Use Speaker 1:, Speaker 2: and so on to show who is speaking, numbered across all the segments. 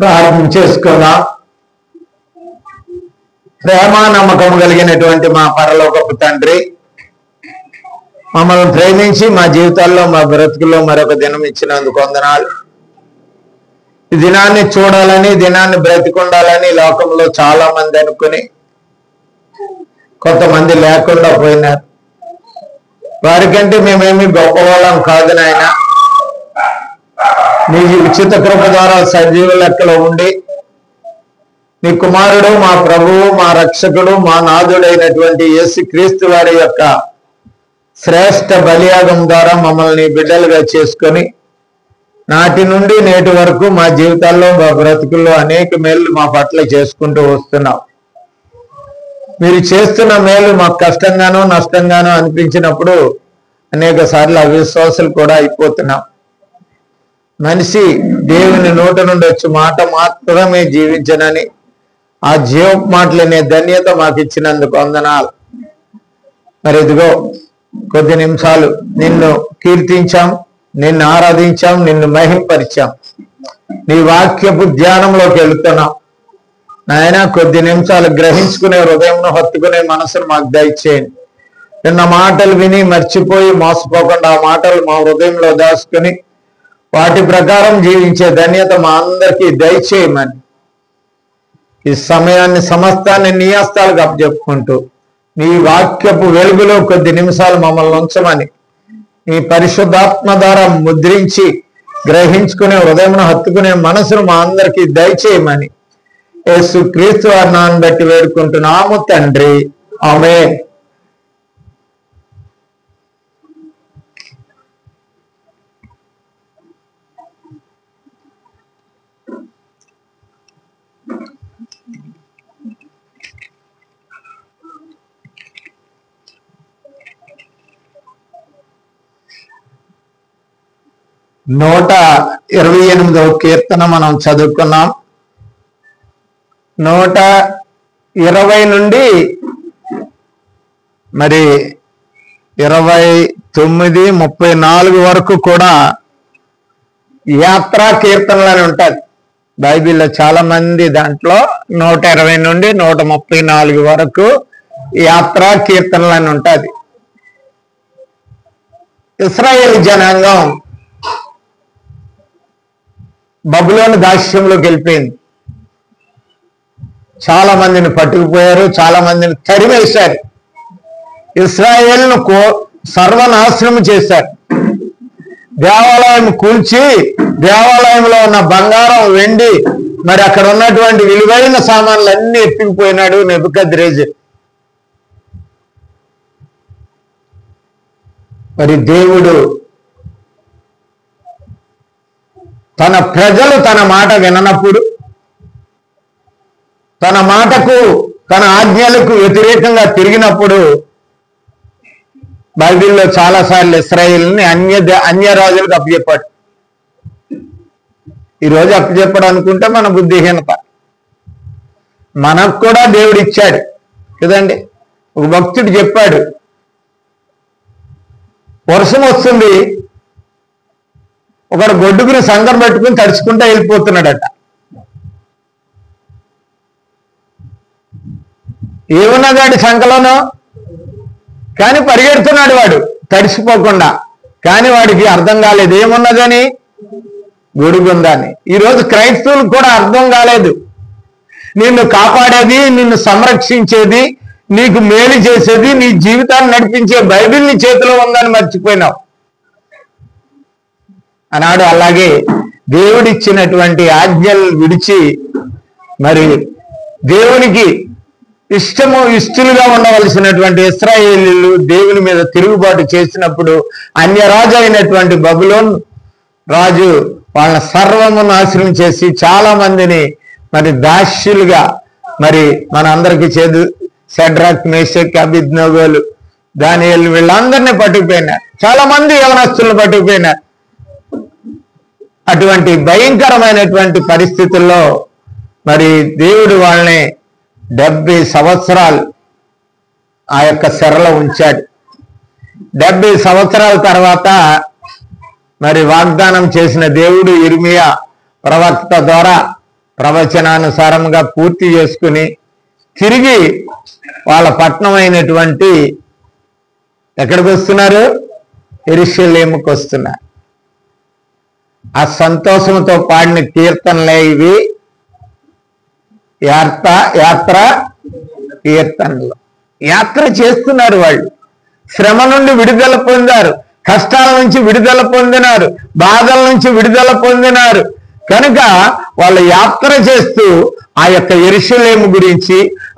Speaker 1: ప్రార్థన చేసుకుందాం. ప్రేమ నమ్మకం కలిగినటువంటి మా పరలోకపు తండ్రి, మమ్మల్ని ప్రేమించి మా జీవితాల్లో మా బ్రతుకుల్లో మరొక దినం ఇచ్చినందుకు వందనాలు. ఈ దినాన్ని చూడాలని, దినాన్ని బ్రతికుండాలని లోకంలో చాలా మంది అనుకుని కొంతమంది లేకుండా పోయినారు. వారికంటే మేమేమి గొప్పవాళ్ళం కాదు నాయన. నీ ఉచిత కృప ద్వారా సజీవ లెక్కలో ఉండి నీ కుమారుడు, మా ప్రభువు, మా రక్షకుడు, మా నాథుడైనటువంటి యేసుక్రీస్తు వారి యొక్క శ్రేష్ఠ బలియాగం ద్వారా మమ్మల్ని బిడ్డలుగా చేసుకొని నాటి నుండి నేటి వరకు మా జీవితాల్లో, మా బ్రతుకుల్లో అనేక మేలు మా పట్ల చేసుకుంటూ వస్తున్నాం. మీరు చేస్తున్న మేలు మాకు కష్టంగానో నష్టంగానో అనిపించినప్పుడు అనేక సార్లు అవిశ్వాసులు కూడా అయిపోతున్నాం. మనిషి దేవుని నోట నుండి వచ్చి మాట మాత్రమే జీవించనని ఆ జీవ మాటలనే ధన్యత మాకు ఇచ్చినందుకు వందనాలు. మరి ఇదిగో కొద్ది నిమిషాలు నిన్ను కీర్తించాం, నిన్ను ఆరాధించాం, నిన్ను మహింపరిచాం. నీ వాక్యపు ధ్యానంలోకి వెళుతున్నాం నాయన. కొద్ది నిమిషాలు గ్రహించుకునే హృదయంను హత్తుకునే మనసును మాకు దయచేయండి. నిన్న మాటలు విని మర్చిపోయి మోసపోకుండా ఆ మాటలు మా హృదయంలో దాచుకుని వాటి ప్రకారం జీవించే ధన్యత మా అందరికీ దయచేయమని ఈ సమయాన్ని సమస్తాన్ని నీ హస్తాలకు అప్పచెప్పుకుంటూ నీ వాక్యపు వెలుగులో కొద్ది నిమిషాలు మమ్మల్ని ఉంచమని నీ పరిశుద్ధాత్మ ద్వారా ముద్రించి గ్రహించుకునే హృదయంను హత్తుకునే మనసును మా అందరికీ దయచేయమని యేసుక్రీస్తు వారి నామమును బట్టి వేడుకుంటున్నాము తండ్రి, ఆమేన్. నూట 28వ కీర్తన మనం చదువుకున్నాం. 120 నుండి మరి 29, 34 వరకు కూడా యాత్రా కీర్తనలని ఉంటుంది బైబిల్లో. చాలా మంది దాంట్లో 120 నుండి 134 వరకు యాత్రా కీర్తనలని ఉంటుంది. ఇశ్రాయేలు జనాంగం బబులోను దాస్యంలోకి వెళ్ళిపోయింది. చాలా మందిని పట్టుకుపోయారు, చాలా మందిని తరిమేశారు. ఇశ్రాయేలును సర్వనాశనం చేశారు. దేవాలయం కూల్చి దేవాలయంలో ఉన్న బంగారం, వెండి, మరి అక్కడ ఉన్నటువంటి విలువైన సామాన్లన్నీ ఎత్తుకుపోయినాడు నెబుకద్రెజరు. మరి దేవుడు తన ప్రజలు తన మాట విననప్పుడు, తన మాటకు, తన ఆజ్ఞలకు వ్యతిరేకంగా తిరిగినప్పుడు బైబిల్లో చాలాసార్లు ఇశ్రాయేలుని అన్య రాజులకు అప్పచెప్పాడు. ఈరోజు అప్పచెప్పడం అనుకుంటే మన బుద్ధిహీనత. మనకు కూడా దేవుడు ఇచ్చాడు కదండి. ఒక భక్తుడు చెప్పాడు, వర్షం వస్తుంది, ఒకడు గొడ్డుకుని సంకర పెట్టుకుని తడుచుకుంటా వెళ్ళిపోతున్నాడట. ఏమున్నదాడి సంకలోనో, కానీ పరిగెడుతున్నాడు వాడు తడిసిపోకుండా. కానీ వాడికి అర్థం కాలేదు ఏమున్నదని, గొడుగుందని. ఈరోజు క్రైస్తవులకు కూడా అర్థం కాలేదు. నిన్ను కాపాడేది, నిన్ను సంరక్షించేది, నీకు మేలు చేసేది, నీ జీవితాన్ని నడిపించే బైబిల్ నీ చేతిలో ఉందని మర్చిపోయినావు అన్నాడు. అలాగే దేవుడిచ్చినటువంటి ఆజ్ఞలు విడిచి మరి దేవునికి ఇష్టలుగా ఉండవలసినటువంటి ఇశ్రాయేలీయులు దేవుని మీద తిరుగుబాటు చేసినప్పుడు అన్యరాజు అయినటువంటి బబులోను రాజు వాళ్ళ సర్వము నాశనం చేసి చాలా మందిని మరి దాస్యులుగా, మరి మన అందరికీ షడ్రక్, మేషక్, అబేద్నెగోలు, దానియేలు వీళ్ళందరినీ పట్టుకుపోయినారు. చాలా మంది యవనస్తులను పట్టుకుపోయినారు. అటువంటి భయంకరమైనటువంటి పరిస్థితుల్లో మరి దేవుడు వాళ్ళని 70 సంవత్సరాలు ఆ యొక్క చెరలో ఉంచాడు. 70 సంవత్సరాల తర్వాత మరి వాగ్దానం చేసిన దేవుడు ఇర్మియా ప్రవక్త ద్వారా ప్రవచనానుసారంగా పూర్తి చేసుకుని తిరిగి వాళ్ళ పట్టణం అయినటువంటి ఎక్కడికి వస్తున్నారు? యెరూషలేముకు వస్తున్నారు. ఆ సంతోషంతో పాడిన కీర్తనలే ఇవి యాత్ర కీర్తనలు. యాత్ర చేస్తున్నారు. వాళ్ళు శ్రమ నుండి విడుదల పొందారు, కష్టాల నుంచి విడుదల పొందినారు, బాధల నుంచి విడుదల పొందినారు. కనుక వాళ్ళు యాత్ర చేస్తూ ఆ యొక్క యెరూషలేము గురించి,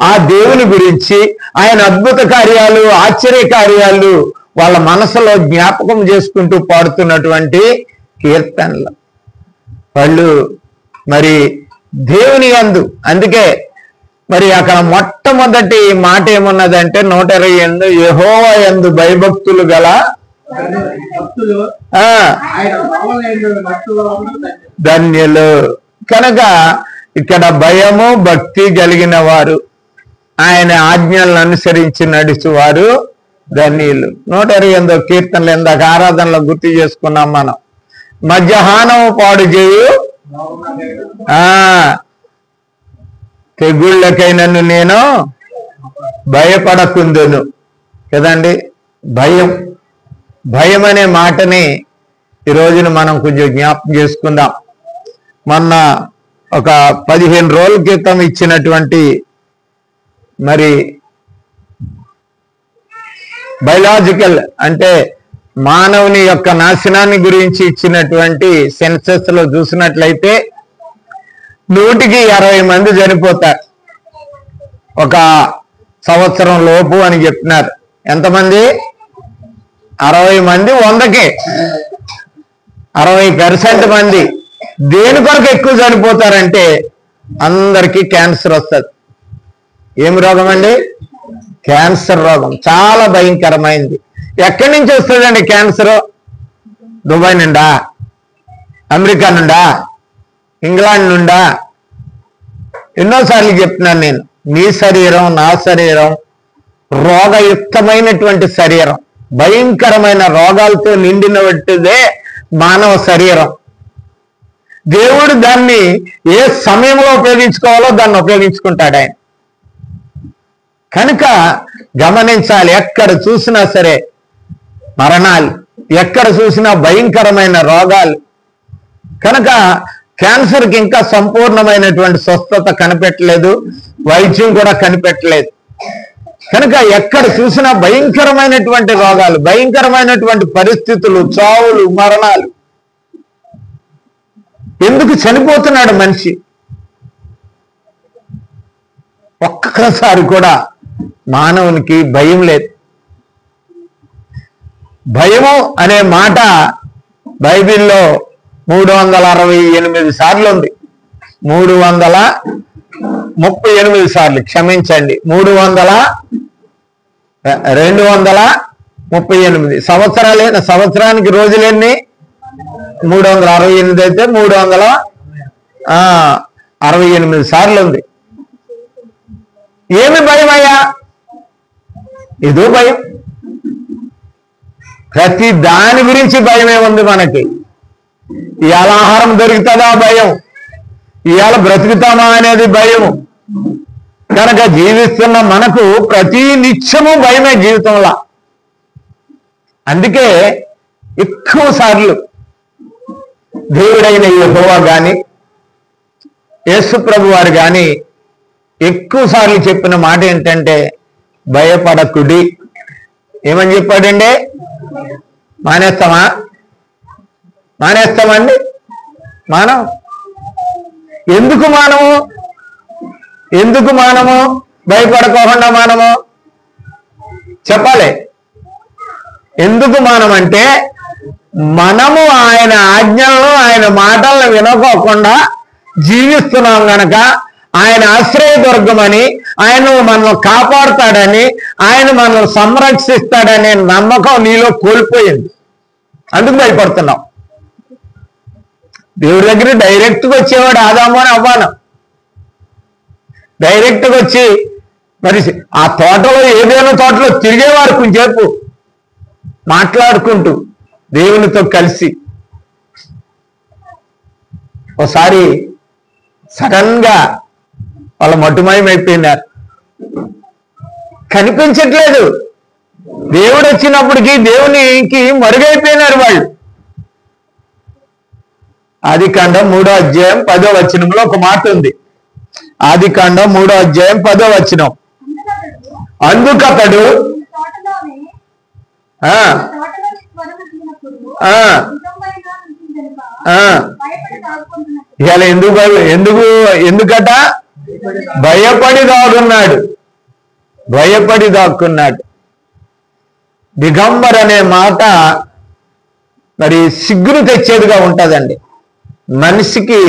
Speaker 1: ఆ దేవుని గురించి, ఆయన అద్భుత కార్యాలు, ఆశ్చర్య కార్యాలు వాళ్ళ మనసులో జ్ఞాపకం చేసుకుంటూ పాడుతున్నటువంటి కీర్తనలు. వాళ్ళు మరి దేవుని యందు, అందుకే మరి అక్కడ మొట్టమొదటి మాట ఏమున్నదంటే 128 యెహోవా యందు భయభక్తులు గల ధన్యులు. కనుక ఇక్కడ భయము భక్తి కలిగిన వారు, ఆయన ఆజ్ఞలను అనుసరించి నడుచువారు ధన్యులు. 128 కీర్తనలు ఎందాక ఆరాధనలో గుర్తు చేసుకున్నాం మనం. మధ్యాహ్నం పాడు చేయు తెగుళ్ళకైనను నేను భయపడకుందును కదండి. భయం అనే మాటని ఈ రోజున మనం కొంచెం జ్ఞాపకం చేసుకుందాం. మొన్న ఒక 15 రోజుల క్రితం ఇచ్చినటువంటి మరి బయలాజికల్ అంటే మానవుని యొక్క నాశనాన్ని గురించి ఇచ్చినటువంటి సెన్సస్ లో చూసినట్లయితే 100కి 60 మంది చనిపోతారు ఒక సంవత్సరం లోపు అని చెప్తున్నారు. ఎంతమంది? 60 మంది 100కి 60% మంది. దేని కొరకు ఎక్కువ చనిపోతారంటే అందరికీ క్యాన్సర్ వస్తుంది. ఏమి రోగం అండి? క్యాన్సర్ రోగం. చాలా భయంకరమైంది. ఎక్కడి నుంచి వస్తుందండి క్యాన్సర్? దుబాయ్ నుండా, అమెరికా నుండా, ఇంగ్లాండ్ నుండా? ఎన్నోసార్లు చెప్తున్నాను నేను, నీ శరీరం నా శరీరం రోగయుక్తమైనటువంటి శరీరం, భయంకరమైన రోగాలతో నిండినటువంటిదే మానవ శరీరం. దేవుడు దాన్ని ఏ సమయంలో ఉపయోగించుకోవాలో దాన్ని ఉపయోగించుకుంటాడు ఆయన. కనుక గమనించాలి, ఎక్కడ చూసినా సరే మరణాలు, ఎక్కడ చూసినా భయంకరమైన రోగాలు. కనుక క్యాన్సర్కి ఇంకా సంపూర్ణమైనటువంటి స్వస్థత కనిపెట్టలేదు, వైద్యం కూడా కనిపెట్టలేదు. కనుక ఎక్కడ చూసినా భయంకరమైనటువంటి రోగాలు, భయంకరమైనటువంటి పరిస్థితులు, చావులు, మరణాలు. ఎందుకు చనిపోతున్నాడు మనిషి? ఒక్కసారి కూడా మానవునికి భయం లేదు. భయము అనే మాట బైబిల్లో 368 సార్లు ఉంది. 338 సార్లు, క్షమించండి, 238 సంవత్సరాలు. సంవత్సరానికి రోజులెన్ని? 368 అయితే 368 సార్లు ఉంది. ఏమి భయం అయ్యా? ఏదో భయం. ప్రతి దాని గురించి భయమే ఉంది మనకి. ఇవాళ ఆహారం దొరుకుతుందా భయం, ఇవాళ బ్రతుకుతామా అనేది భయం. కనుక జీవిస్తున్న మనకు ప్రతి నిత్యము భయమే జీవితంలో. అందుకే ఎక్కువ సార్లు దేవుడైన యెహోవా గాని యేసు ప్రభు వారు గాని ఎక్కువ సార్లు చెప్పిన మాట ఏంటంటే భయపడకుడి. ఏమని చెప్పాడండి? మానేస్తామండి? మానం. ఎందుకు మానము? భయపడకోకుండా మానము చెప్పాలి. ఎందుకు మానమంటే మనము ఆయన ఆజ్ఞలను, ఆయన మాటలను వినకోకుండా జీవిస్తున్నాం గనక, ఆయన ఆశ్రయదుర్గమని, ఆయన మనల్ని కాపాడుతాడని, ఆయన మనల్ని సంరక్షిస్తాడనే నమ్మకం నీలో కోల్పోయింది. అందుకు భయపడుతున్నాం. దేవుడి దగ్గర డైరెక్ట్గా వచ్చేవాడు ఆదాము అని అవ్వాను. డైరెక్ట్గా వచ్చి మరి ఆ తోటలో, ఏదైనా తోటలో తిరిగేవారు కొంచెంసేపు మాట్లాడుకుంటూ దేవునితో కలిసి. ఒకసారి సడన్ గా వాళ్ళ మటుమయమైపోయినారు, కనిపించట్లేదు. దేవుడు వచ్చినప్పటికీ దేవునికి మరుగైపోయినారు వాళ్ళు. ఆదికాండం 3వ అధ్యాయం 10వ వచనంలో ఒక మాట ఉంది. ఆదికాండం 3వ అధ్యాయం 10వ వచనం. అందుకతడు ఇలా ఎందుకట భయపడి దాక్కున్నాడు. దిగంబర్ అనే మాట మరి సిగ్గును తెచ్చేదిగా ఉంటుందండి. మనిషికి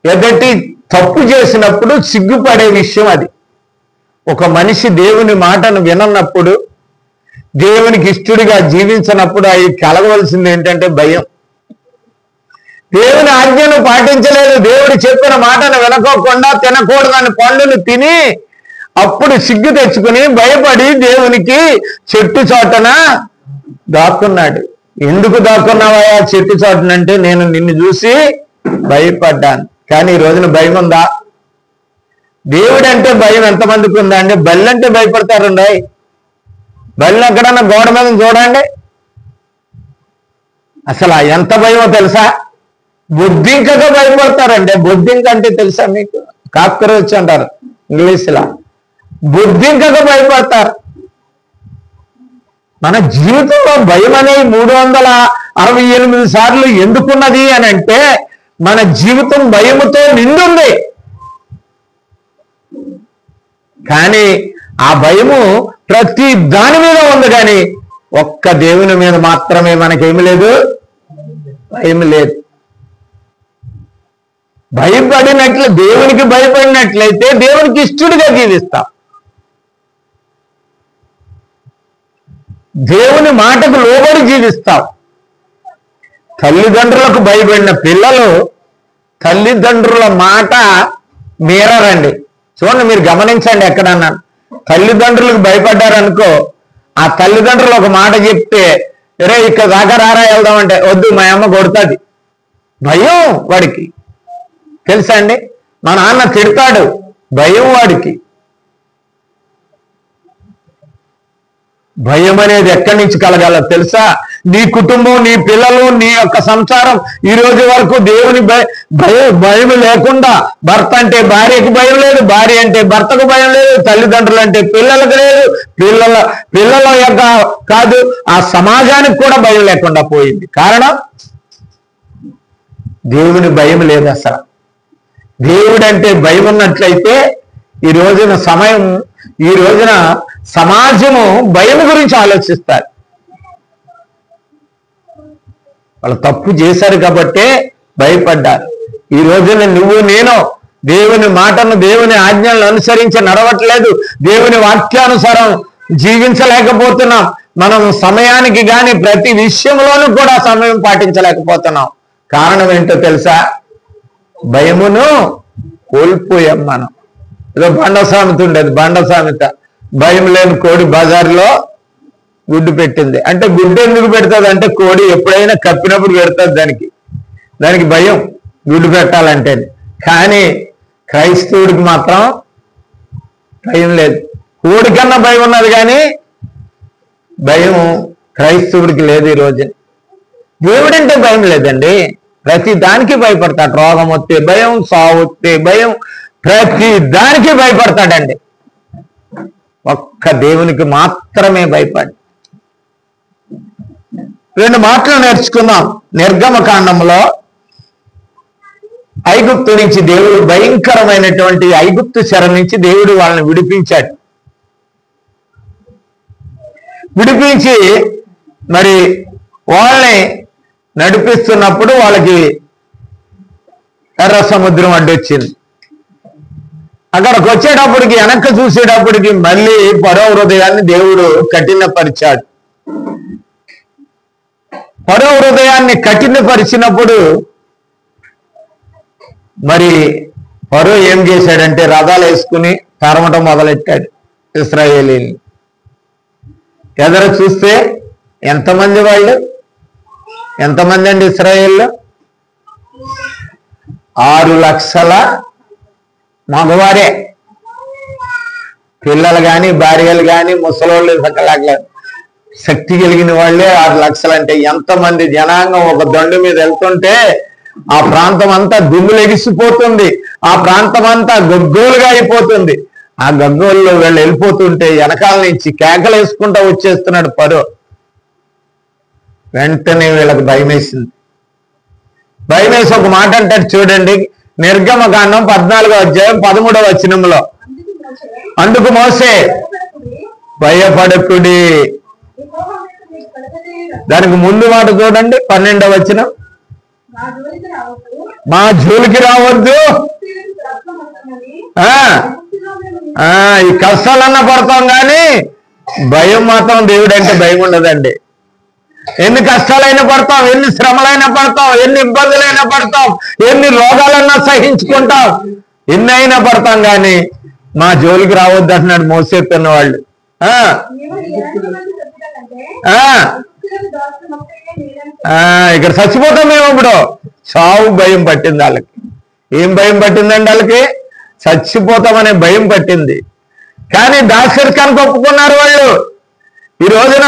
Speaker 1: ఎదటి తప్పు చేసినప్పుడు సిగ్గుపడే విషయం అది. ఒక మనిషి దేవుని మాటను వినన్నప్పుడు, దేవునికి ఇష్టడిగా జీవించినప్పుడు అవి కలగవలసింది ఏంటంటే భయం. దేవుని ఆజ్ఞను పాటించలేదు, దేవుడు చెప్పిన మాటను వినకోకుండా తినకూడదని పండును తిని అప్పుడు సిగ్గు తెచ్చుకుని భయపడి దేవునికి చెట్టు చాటున దాక్కున్నాడు. ఎందుకు దాక్కున్నావా చెట్టు చాటునంటే నేను నిన్ను చూసి భయపడ్డాను. కానీ ఈ రోజున భయం ఉందా? దేవుడు అంటే భయం ఎంతమందికి ఉందా అంటే? బల్లి అంటే భయపడతారండి. బల్లి ఎక్కడన్నా గోడ మీద చూడండి, అసలు ఎంత భయమో తెలుసా? బొద్దింకగా భయపడతారండి. బొద్దింక అంటే తెలుసా మీకు? కాక్రోచ్ అంటారు ఇంగ్లీష్లా. బొద్దింకగా భయపడతారు. మన జీవితంలో భయం అనేది 368 సార్లు ఎందుకున్నది అని అంటే మన జీవితం భయముతో నిండుంది. కానీ ఆ భయము ప్రతి దాని మీద ఉంది, కానీ ఒక్క దేవుని మీద మాత్రమే మనకేమి లేదు, భయం లేదు. భయపడినట్లు దేవునికి భయపడినట్లయితే దేవునికి ఇష్టడిగా జీవిస్తాం. దేవుని మాటకు లోబడి జీవిస్తాం. తల్లిదండ్రులకు భయపడిన పిల్లలు తల్లిదండ్రుల మాట మీరరండి. చూడండి, మీరు గమనించండి. ఎక్కడన్నా తల్లిదండ్రులకు భయపడ్డారనుకో, ఆ తల్లిదండ్రులు ఒక మాట చెప్తే రే ఇక్కడ దాకా రారా వెళ్దామంటే వద్దు మా అమ్మ కొడుతుంది. భయం వాడికి, తెలుసా అండి? మా నాన్న తిడతాడు, భయం వాడికి. భయం అనేది ఎక్కడి నుంచి కలగాలో తెలుసా? నీ కుటుంబం, నీ పిల్లలు, నీ యొక్క సంసారం ఈ రోజు వరకు దేవుని భయం లేకుండా, భర్త అంటే భార్యకు భయం లేదు, భార్య అంటే భర్తకు భయం లేదు, తల్లిదండ్రులు అంటే పిల్లలకు లేదు, పిల్లల యొక్క కాదు ఆ సమాజానికి కూడా భయం లేకుండా పోయింది. కారణం దేవుని భయం లేదు అసలు. దేవుడంటే భయం ఉన్నట్లయితే ఈ రోజున సమాజము భయం గురించి ఆలోచిస్తారు. వాళ్ళు తప్పు చేశారు కాబట్టే భయపడ్డారు. ఈ రోజున నువ్వు నేను దేవుని మాటను, దేవుని ఆజ్ఞలను అనుసరించి నడవట్లేదు, దేవుని వాక్యానుసారం జీవించలేకపోతున్నాం. మనం సమయానికి కానీ ప్రతి విషయంలోనూ కూడా సమయం పాటించలేకపోతున్నాం. కారణం ఏంటో తెలుసా? భయమును కోల్పోయాం మనం. ఏదో బండ సామెత ఉండేది, బండ సామెత. భయం లేని కోడి బజార్లో గుడ్డు పెట్టింది అంటే, గుడ్డు ఎందుకు పెడుతుంది అంటే కోడి ఎప్పుడైనా కప్పినప్పుడు పెడుతుంది. దానికి భయం గుడ్డు పెట్టాలంటే. కానీ క్రైస్తవుడికి మాత్రం భయం లేదు. కోడికన్నా భయం ఉన్నది, కానీ భయం క్రైస్తవుడికి లేదు ఈ రోజు. దేవుడంటే భయం లేదండి. ప్రతి దానికి భయపడతాడు. రోగం వస్తే భయం, సావు వస్తే భయం, ప్రతి దానికి భయపడతాడండి. ఒక్క దేవునికి మాత్రమే భయపడి. 2 మాటలు నేర్చుకుందాం. నిర్గమకాండంలో ఐగుప్తు నుంచి దేవుడు భయంకరమైనటువంటి ఐగుప్తు చెర నుంచి దేవుడు వాళ్ళని విడిపించాడు. విడిపించి మరి వాళ్ళని నడిపిస్తున్నప్పుడు వాళ్ళకి ఎర్ర సముద్రం అడ్డొచ్చింది. అక్కడికి వచ్చేటప్పటికి, వెనక్కి చూసేటప్పటికి మళ్ళీ ఫరో హృదయాన్ని దేవుడు కఠినపరిచాడు. ఫరో హృదయాన్ని కఠినపరిచినప్పుడు మరి ఫరో ఏం చేశాడంటే రథాలు వేసుకుని తరమటం మొదలెట్టాడు ఇశ్రాయేలీని. ఎదురు చూస్తే ఎంతమంది ఎంతమంది అండి ఇశ్రాయేల్లో? 6,00,000 మగవారే, పిల్లలు కానీ భార్యలు కానీ ముసలోళ్ళు సకలాగలేదు. శక్తి కలిగిన వాళ్ళే 6 లక్షలు అంటే ఎంతమంది జనాంగం ఒక దండు మీద వెళ్తుంటే ఆ ప్రాంతం అంతా దుమ్ములు ఎగిసిపోతుంది, ఆ ప్రాంతం అంతా గగ్గోలుగా అయిపోతుంది. ఆ గగ్గోల్లో వీళ్ళు వెళ్ళిపోతుంటే వెనకాల నుంచి కేకలు వేసుకుంటా వచ్చేస్తున్నాడు పరో. వెంటనే వీళ్ళకి భయం వేసింది. భయం వేసి ఒక మాట అంటాడు చూడండి, నిర్గమకాండం 14వ అధ్యాయం 13వ వచనంలో, అందుకు మోసే భయపడకుడి. దానికి ముందు మాట చూడండి 12వ వచనం, మా జోలికి రావద్దు. ఈ కష్టాలన్నా పడతాం కానీ భయం మాత్రం దేవుడంటే భయం ఉండదండి. ఎన్ని కష్టాలైనా పడతాం, ఎన్ని శ్రమలైనా పడతాం, ఎన్ని ఇబ్బందులైనా పడతాం, ఎన్ని రోగాలన్నా సహించుకుంటాం, ఎన్ని అయినా పడతాం కానీ మా జోలికి రావద్దు అంటున్నాడు మోసే పిన్నవాళ్ళు. ఇక్కడ చచ్చిపోతాం మేము. ఇప్పుడు చావు భయం పట్టింది వాళ్ళకి. ఏం భయం పట్టిందండి వాళ్ళకి? చచ్చిపోతామనే భయం పట్టింది. కానీ దాస్యర్కానికి ఒప్పుకున్నారు వాళ్ళు. ఈ రోజున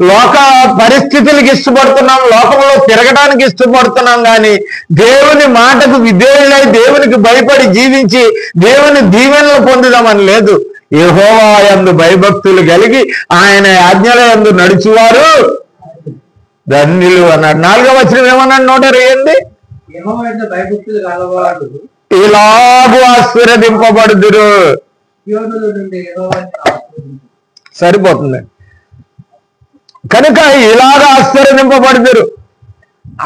Speaker 1: లోక పరిస్థితులకు ఇష్టపడుతున్నాం, లోకంలో తిరగడానికి ఇష్టపడుతున్నాం, కానీ దేవుని మాటకు విధేయులై దేవునికి భయపడి జీవించి దేవుని దీవెనలు పొందుదామని లేదు. యెహోవా యందు భయభక్తులు కలిగి ఆయన ఆజ్ఞల యందు నడుచువారు ధన్యులు అన్నాడు. 4వ వచనం ఏమన్నాడు? నోటరు ఏంది? ఇలాగూ ఆశీర్వదింపబడుదురు. సరిపోతుంది. కనుక ఇలాగ ఆశీర్వదింపబడుదురు.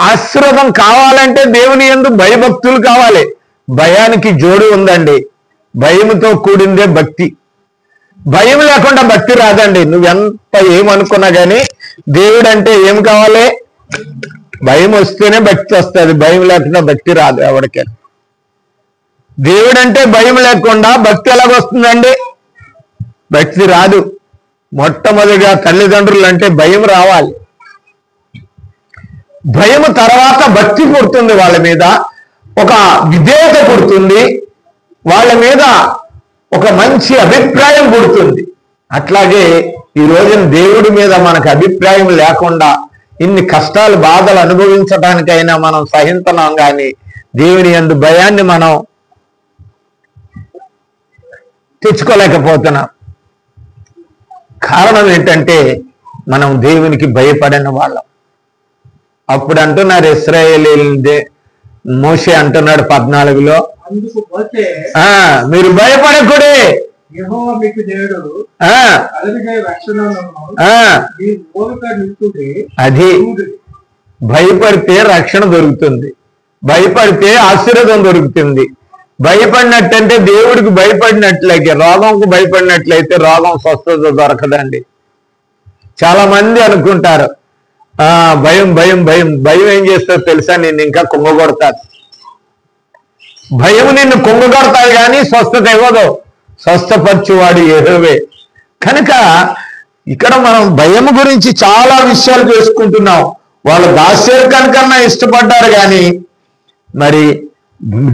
Speaker 1: ఆశీర్వాదం కావాలంటే దేవుని యందు భయభక్తులు కావాలి. భయానికి జోడు ఉందండి. భయంతో కూడిందే భక్తి. భయం లేకుండా భక్తి రాదండి. నువ్వెంత ఏమనుకున్నా కానీ దేవుడు అంటే ఏం కావాలి? భయం వస్తేనే భక్తి వస్తుంది. భయం లేకుండా భక్తి రాదు ఎవరికే. దేవుడు అంటే భయం లేకుండా భక్తి ఎలాగొస్తుందండి? భక్తి రాదు. మొట్టమొదటిగా తల్లిదండ్రులు అంటే భయం రావాలి. భయం తర్వాత భక్తి పుడుతుంది. వాళ్ళ మీద ఒక విధేయత పుడుతుంది. వాళ్ళ మీద ఒక మంచి అభిప్రాయం పుడుతుంది. అట్లాగే ఈ రోజున దేవుడి మీద మనకు అభిప్రాయం లేకుండా ఇన్ని కష్టాలు బాధలు అనుభవించడానికైనా మనం సహించున్నాం, కానీ దేవుని యందు భయాన్ని మనం తెచ్చుకోలేకపోతున్నాం. కారణం ఏంటంటే మనం దేవునికి భయపడిన వాళ్ళం. అప్పుడు అంటున్నారు ఇశ్రాయేలీయులదే, మోషే అంటున్నాడు 14లో, మీరు భయపడకుడే, అది భయపడితే రక్షణ దొరుకుతుంది, భయపడితే ఆశీర్వాదం దొరుకుతుంది. భయపడినట్టంటే దేవుడికి భయపడినట్లయితే, రోగంకు భయపడినట్లయితే రోగం స్వస్థత దొరకదండి. చాలా మంది అనుకుంటారు భయం భయం భయం భయం ఏం చేస్తుందో తెలుసా? నిన్ను ఇంకా కుంగగొడతాది. భయం నిన్ను కుంగగొడతాది కానీ స్వస్థత ఇవ్వదు. స్వస్థపరచువాడు యెహోవే. కనుక ఇక్కడ మనం భయం గురించి చాలా విషయాలు చేసుకుంటున్నాం. వాళ్ళు దాస్యర్కన్నా ఇష్టపడ్డారు, కానీ మరి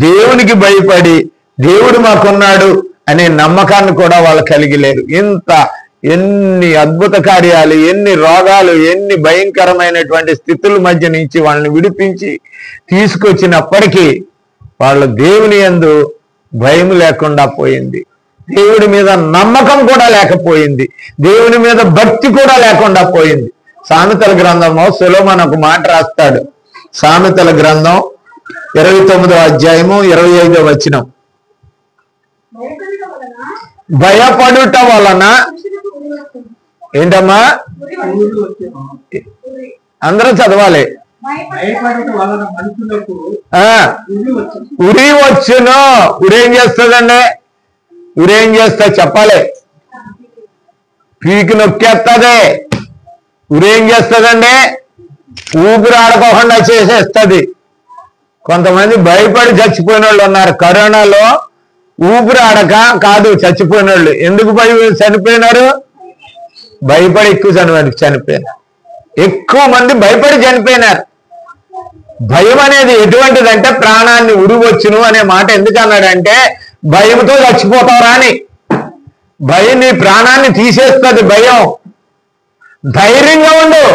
Speaker 1: దేవునికి భయపడి దేవుడు మాకున్నాడు అనే నమ్మకాన్ని కూడా వాళ్ళు కలిగి లేరు. ఎన్ని అద్భుత కార్యాలు, ఎన్ని రోగాలు, ఎన్ని భయంకరమైనటువంటి స్థితుల మధ్య నుంచి వాళ్ళని విడిపించి తీసుకొచ్చినప్పటికీ వాళ్ళు దేవుని యందు భయం లేకుండా పోయింది. దేవుడి మీద నమ్మకం కూడా లేకపోయింది. దేవుని మీద భక్తి కూడా లేకుండా పోయింది. సామెతల గ్రంథంలో సొలొమోను ఒక మాట రాస్తాడు. సామెతల గ్రంథం 29వ అధ్యాయము 25వ వచనం, భయపడుట వలన ఏంటమ్మా? అందరూ చదవాలి. ఉరి వచ్చును. ఉరేం చేస్తుందండి? ఉరేం చేస్తా చెప్పాలి. పీకి నొక్కేస్తుంది. ఉరేం చేస్తుందండి? ఊపిరి ఆడుకోకుండా చేసేస్తుంది. కొంతమంది భయపడి చచ్చిపోయిన వాళ్ళు ఉన్నారు. కరోనాలో ఊపిరి ఆడక కాదు చచ్చిపోయిన వాళ్ళు. ఎందుకు చనిపోయినారు? భయపడి ఎక్కువ చనిపోయినారు. ఎక్కువ మంది భయపడి చనిపోయినారు. భయం అనేది ఎటువంటిదంటే ప్రాణాన్ని ఉరివచ్చును అనే మాట ఎందుకు అన్నాడంటే భయంతో చచ్చిపోతావురా అని. భయం నీ ప్రాణాన్ని తీసేస్తుంది. భయం. ధైర్యంగా ఉండు.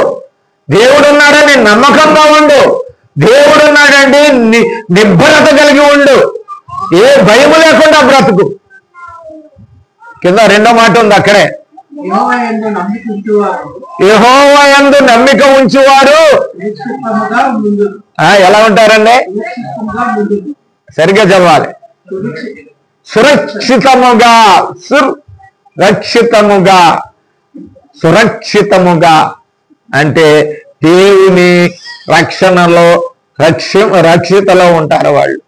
Speaker 1: దేవుడున్నాడని నమ్మకంగా ఉండు. దేవుడున్నాడండి నిబ్బరత కలిగి ఉండు. ఏ భయము లేకుండా బ్రతుకు. కింద రెండో మాట ఉంది అక్కడే, యెహోవా యందు నమ్మిక ఉంచువారు ఎలా ఉంటారండి? సరిగ్గా చదవాలి. సురక్షితముగా. సురక్షితముగా. సురక్షితముగా అంటే దేవుని రక్షణలో రక్షితలో ఉంటారు వాళ్ళు.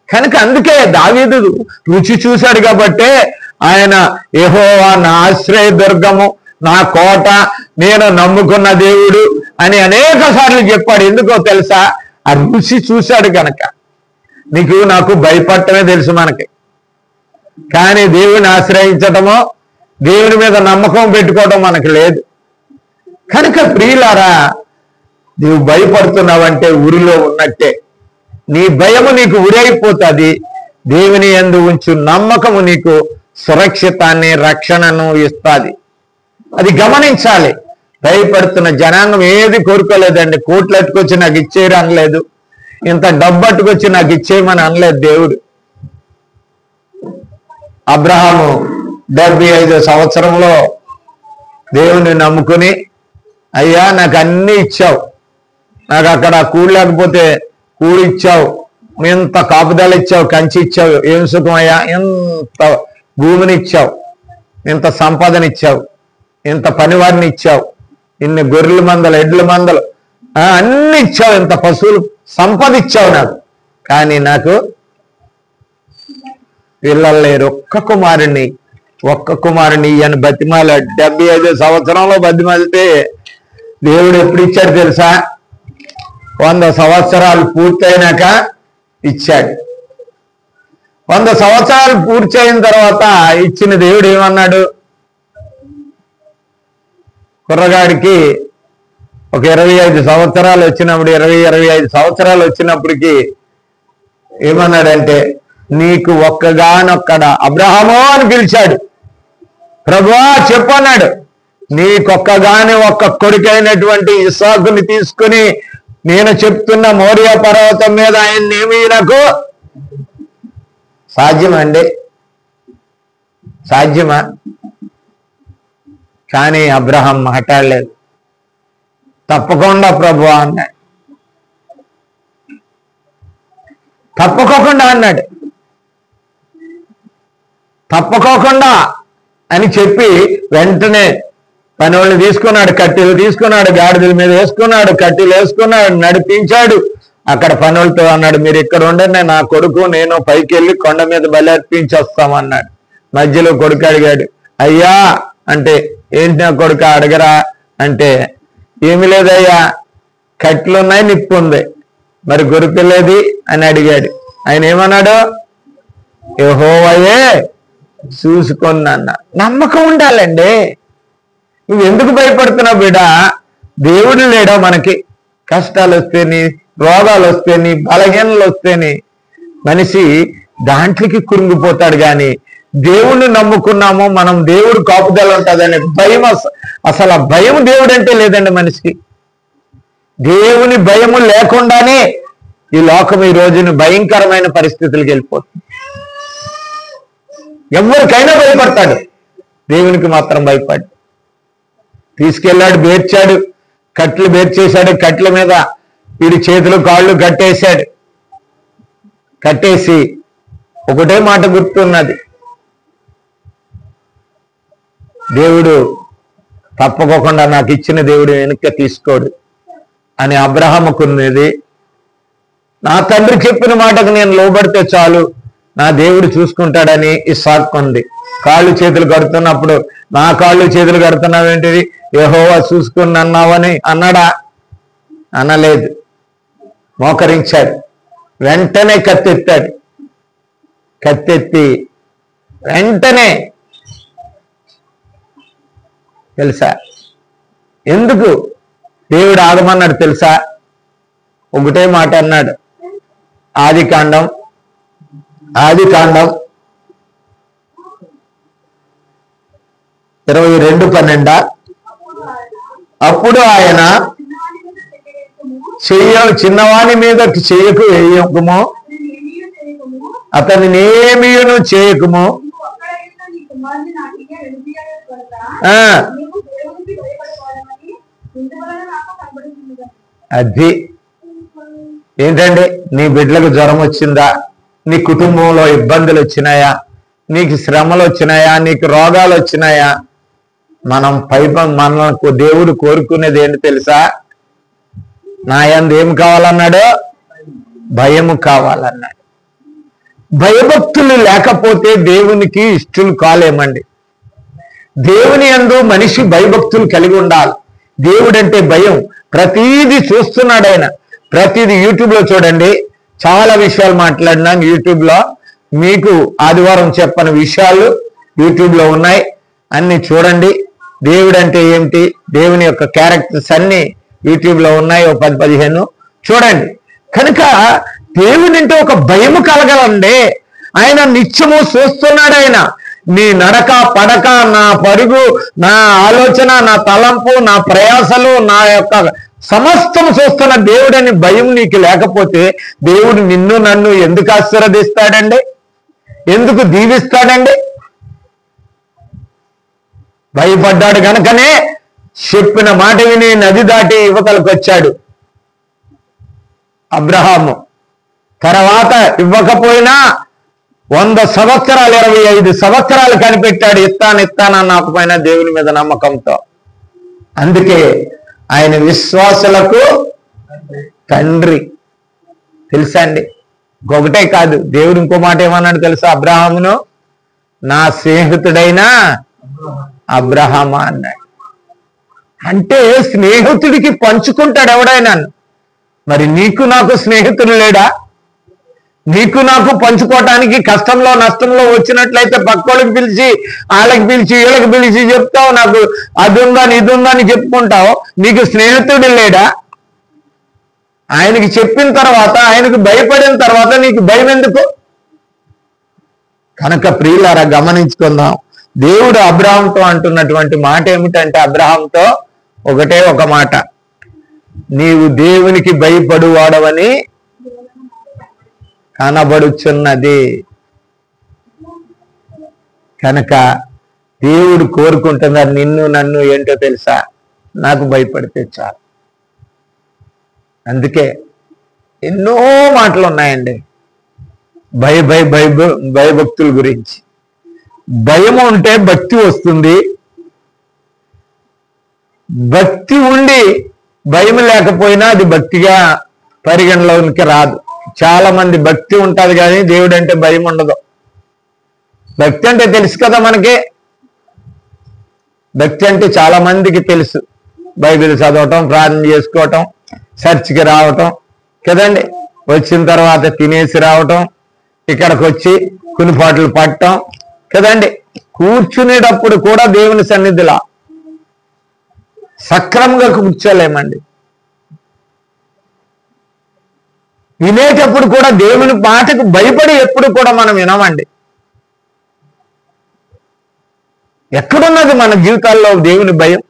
Speaker 1: కనుక అందుకే దావీదు రుచి చూశాడు కాబట్టే ఆయన యెహోవా నా ఆశ్రయదుర్గము, నా కోట, నేను నమ్ముకున్న దేవుడు అని అనేక సార్లు చెప్పాడు. ఎందుకో తెలుసా? ఆ రుచి చూశాడు కనుక. నీకు నాకు భయపడటమే తెలుసు మనకి, కానీ దేవుని ఆశ్రయించటమో దేవుని మీద నమ్మకం పెట్టుకోవడం మనకు లేదు. కనుక ప్రియులారా, నీవు భయపడుతున్నావంటే ఉరిలో ఉన్నట్టే. నీ భయము నీకు ఉరైపోతుంది. దేవుని యందు ఉంచు నమ్మకము నీకు సురక్షితాన్ని, రక్షణను ఇస్తుంది. అది గమనించాలి. భయపడుతున్న జనాంగం ఏది కోరుకోలేదండి. కోట్లు అట్టుకొచ్చి నాకు ఇచ్చేయరు అనలేదు, ఇంత డబ్బు అట్టుకొచ్చి నాకు ఇచ్చేయమని అనలేదు దేవుడు. అబ్రహాము 75 సంవత్సరంలో దేవుని నమ్ముకుని, అయ్యా నాకు అన్ని ఇచ్చావు, నాకు అక్కడ కూడు లేకపోతే కూడు ఇచ్చావు, ఎంత కాపుదల ఇచ్చావు, కంచి ఇచ్చావు, ఏం సుఖం అయ్యా, ఎంత భూమిని ఇచ్చావు, ఇంత సంపాదన ఇచ్చావు, ఇంత పనివాడిని ఇచ్చావు, ఇన్ని గొర్రెల మందలు, ఎడ్ల మందలు అన్ని ఇచ్చావు, ఇంత పశువులు సంపద ఇచ్చావు నాకు, కానీ నాకు పిల్లలు లేరు, ఒక్క కుమారుని అని బతిమాల. 75 సంవత్సరంలో బతిమాలితే దేవుడు ఎప్పుడు ఇచ్చాడు తెలుసా? 100 సంవత్సరాలు పూర్తయినాక ఇచ్చాడు. 100 సంవత్సరాలు పూర్తయిన తర్వాత ఇచ్చిన దేవుడు ఏమన్నాడు? కుర్రగాడికి ఒక 25 సంవత్సరాలు వచ్చినప్పుడు, 25 సంవత్సరాలు వచ్చినప్పటికి ఏమన్నాడంటే, నీకు ఒక్కగానొక్కడ అబ్రహాము అని పిలిచాడు. ప్రభువా చెప్పన్నాడు, నీకొక్కగాని ఒక్క కొడుకైనటువంటి ఇస్సాకుని తీసుకుని నేను చెప్తున్న మోరియా పర్వతం మీద ఆయన నియమించకు సాధ్యమండి? సాధ్యమా? కానీ అబ్రహాం మాట్లాడలేదు. తప్పకుండా ప్రభువా అన్నాడు. తప్పకోకుండా అన్నాడు. తప్పకోకుండా అని చెప్పి వెంటనే పనివాళ్ళని తీసుకున్నాడు, కట్టెలు తీసుకున్నాడు, గాడిదల మీద వేసుకున్నాడు, కట్టెలు వేసుకున్నాడు, నడిపించాడు. అక్కడ పనులతో అన్నాడు, మీరు ఇక్కడ ఉండండి, నా కొడుకు నేను పైకి వెళ్ళి కొండ మీద బలి అర్పించి వస్తామన్నాడు. మధ్యలో కొడుకు అడిగాడు, అయ్యా అంటే, ఏంటి నా కొడుకు అడగరా అంటే, ఏమి లేదయ్యా, కట్టెలు ఉన్నాయి, నిప్పు ఉంది, మరి గొర్రెపిల్లేది అని అడిగాడు. ఆయన ఏమన్నాడు? యెహోవాయే చూసుకొని అన్న. నమ్మకం ఉండాలండి. నువ్వు ఎందుకు భయపడుతున్నావు బిడ్డ? దేవుడు లేడా మనకి? కష్టాలు వస్తేని, రోగాలు వస్తేని, బలహీనలు వస్తేని మనిషి దాంట్లోకి కురింగిపోతాడు. కానీ దేవుణ్ణి నమ్ముకున్నామో మనం, దేవుడు కాపుదల ఉంటుందని భయం, అసలు ఆ భయం దేవుడు అంటే లేదండి మనిషికి. దేవుని భయము లేకుండానే ఈ లోకం ఈ రోజున భయంకరమైన పరిస్థితులకు వెళ్ళిపోతుంది. ఎవరికైనా భయపడతాడు, దేవునికి మాత్రం భయపడు. తీసుకెళ్ళాడు, బేర్చాడు, కట్లు బేర్చేశాడు, కట్ల మీద వీడి చేతులు కాళ్ళు కట్టేశాడు. కట్టేసి ఒకటే మాట గుర్తున్నది, దేవుడు తప్పకోకుండా నాకు ఇచ్చిన దేవుడు వెనక్కి తీసుకోడు అని అబ్రహాముకున్నది. నా తండ్రి చెప్పిన మాటకు నేను లోబడితే చాలు, నా దేవుడు చూసుకుంటాడని ఇస్సాకు ఉంది. కాళ్ళు చేతులు కడుతున్నప్పుడు, నా కాళ్ళు చేతులు కడుతున్నావేంటిది, యెహోవా చూసుకుని అన్నావని అన్నాడా? అనలేదు. మోకరించాడు. వెంటనే కత్తెత్తాడు. కత్తెత్తి వెంటనే, తెలుసా ఎందుకు దేవుడు ఆగమన్నాడు తెలుసా? ఒకటే మాట అన్నాడు. ఆది కాండం 22:12 అప్పుడు ఆయన చిన్నవాని మీద చేయకు వేయకము, అతనిని ఏమీను చేయకము, అది ఏంటండి, నీ బిడ్డలకు జ్వరం వచ్చిందా, నీ కుటుంబంలో ఇబ్బందులు వచ్చినాయా, నీకు శ్రమలు వచ్చినాయా, నీకు రోగాలు వచ్చినాయా, మనకు దేవుడు కోరుకునేది ఏంటి తెలుసా? నా యందు ఏం కావాలన్నాడు? భయము కావాలన్నాడు. భయభక్తులు లేకపోతే దేవునికి ఇష్టలు కాలేమండి. దేవుని యందు మనిషి భయభక్తులు కలిగి ఉండాలి. దేవుడంటే భయం. ప్రతీది చూస్తున్నాడు ఆయన. ప్రతిదీ యూట్యూబ్లో చూడండి, చాలా విషయాలు మాట్లాడినాను యూట్యూబ్లో. మీకు ఆదివారం చెప్పని విషయాలు యూట్యూబ్లో ఉన్నాయి, అన్ని చూడండి. దేవుడు అంటే ఏమిటి, దేవుని యొక్క క్యారెక్టర్స్ అన్ని యూట్యూబ్లో ఉన్నాయి. 10-15 చూడండి. కనుక దేవుని అంటే ఒక భయము కలగలండి. ఆయన నిత్యము చూస్తున్నాడు. ఆయన నీ నడక పడక, నా పరుగు, నా ఆలోచన, నా తలంపు, నా ప్రయాసలు, నా యొక్క సమస్తం చూస్తున్న దేవుడని భయం నీకు లేకపోతే దేవుడు నిన్ను నన్ను ఎందుకు ఆశీర్వదిస్తాడండి? ఎందుకు దీవిస్తాడండి? భయపడ్డాడు గనుకనే చెప్పిన మాట విని నది దాటి యువతలకు వచ్చాడు అబ్రహాము. తర్వాత ఇవ్వకపోయినా 100 సంవత్సరాలు 25 సంవత్సరాలు కనిపెట్టాడు, ఇస్తానన్నకపోయిన దేవుని మీద నమ్మకంతో. అందుకే ఆయన విశ్వాసులకు తండ్రి. తెలుసా అండి? ఒకటే కాదు, దేవుడు ఇంకో మాట ఏమన్నాడు తెలుసా? అబ్రహామును నా స్నేహితుడైన అబ్రహామా అన్నాడు. అంటే స్నేహితుడికి పంచుకుంటాడు ఎవడైనా. మరి నీకు నాకు స్నేహితుడు లేడా? నీకు నాకు పంచుకోవటానికి కష్టంలో నష్టంలో వచ్చినట్లయితే పక్కోళ్ళకి పిలిచి, వాళ్ళకి పిలిచి, వీళ్ళకి పిలిచి చెప్తావు, నాకు అది ఉందని ఇది ఉందని చెప్పుకుంటావు. నీకు స్నేహితుడు లేడా? ఆయనకి చెప్పిన తర్వాత, ఆయనకు భయపడిన తర్వాత నీకు భయం ఎందుకు? కనుక ప్రియులారా గమనించుకుందాం. దేవుడు అబ్రహాంతో అంటున్నటువంటి మాట ఏమిటంటే, అబ్రహాంతో ఒకటే ఒక మాట, నీవు దేవునికి భయపడువాడవని కనబడుచున్నది. కనుక దేవుడు కోరుకుంటున్నారు నిన్ను నన్ను ఏంటో తెలుసా? నాకు భయపడితే చాలు. అందుకే ఎన్నో మాటలు ఉన్నాయండి భయభక్తుల గురించి. భయం ఉంటే భక్తి వస్తుంది. భక్తి ఉండి భయం లేకపోయినా అది భక్తిగా పరిగణలోనికి రాదు. చాలా మంది భక్తి ఉంటుంది కానీ దేవుడు అంటే భయం ఉండదు. భక్తి అంటే తెలుసు కదా మనకి. భక్తి అంటే చాలా మందికి తెలుసు. బైబిల్ చదవటం, ప్రార్థన చేసుకోవటం, చర్చికి రావటం కదండి. వచ్చిన తర్వాత తినేసి రావటం, ఇక్కడికి వచ్చి కునిపాట్లు పట్టడం కదండి. కూర్చునేటప్పుడు కూడా దేవుని సన్నిధిలో సక్రమంగా కూర్చోలేమండి. వినేటప్పుడు కూడా దేవుని మాటకు భయపడి ఎప్పుడు కూడా మనం వినమండి. ఎక్కడున్నది మన జీవితాల్లో దేవుని భయం?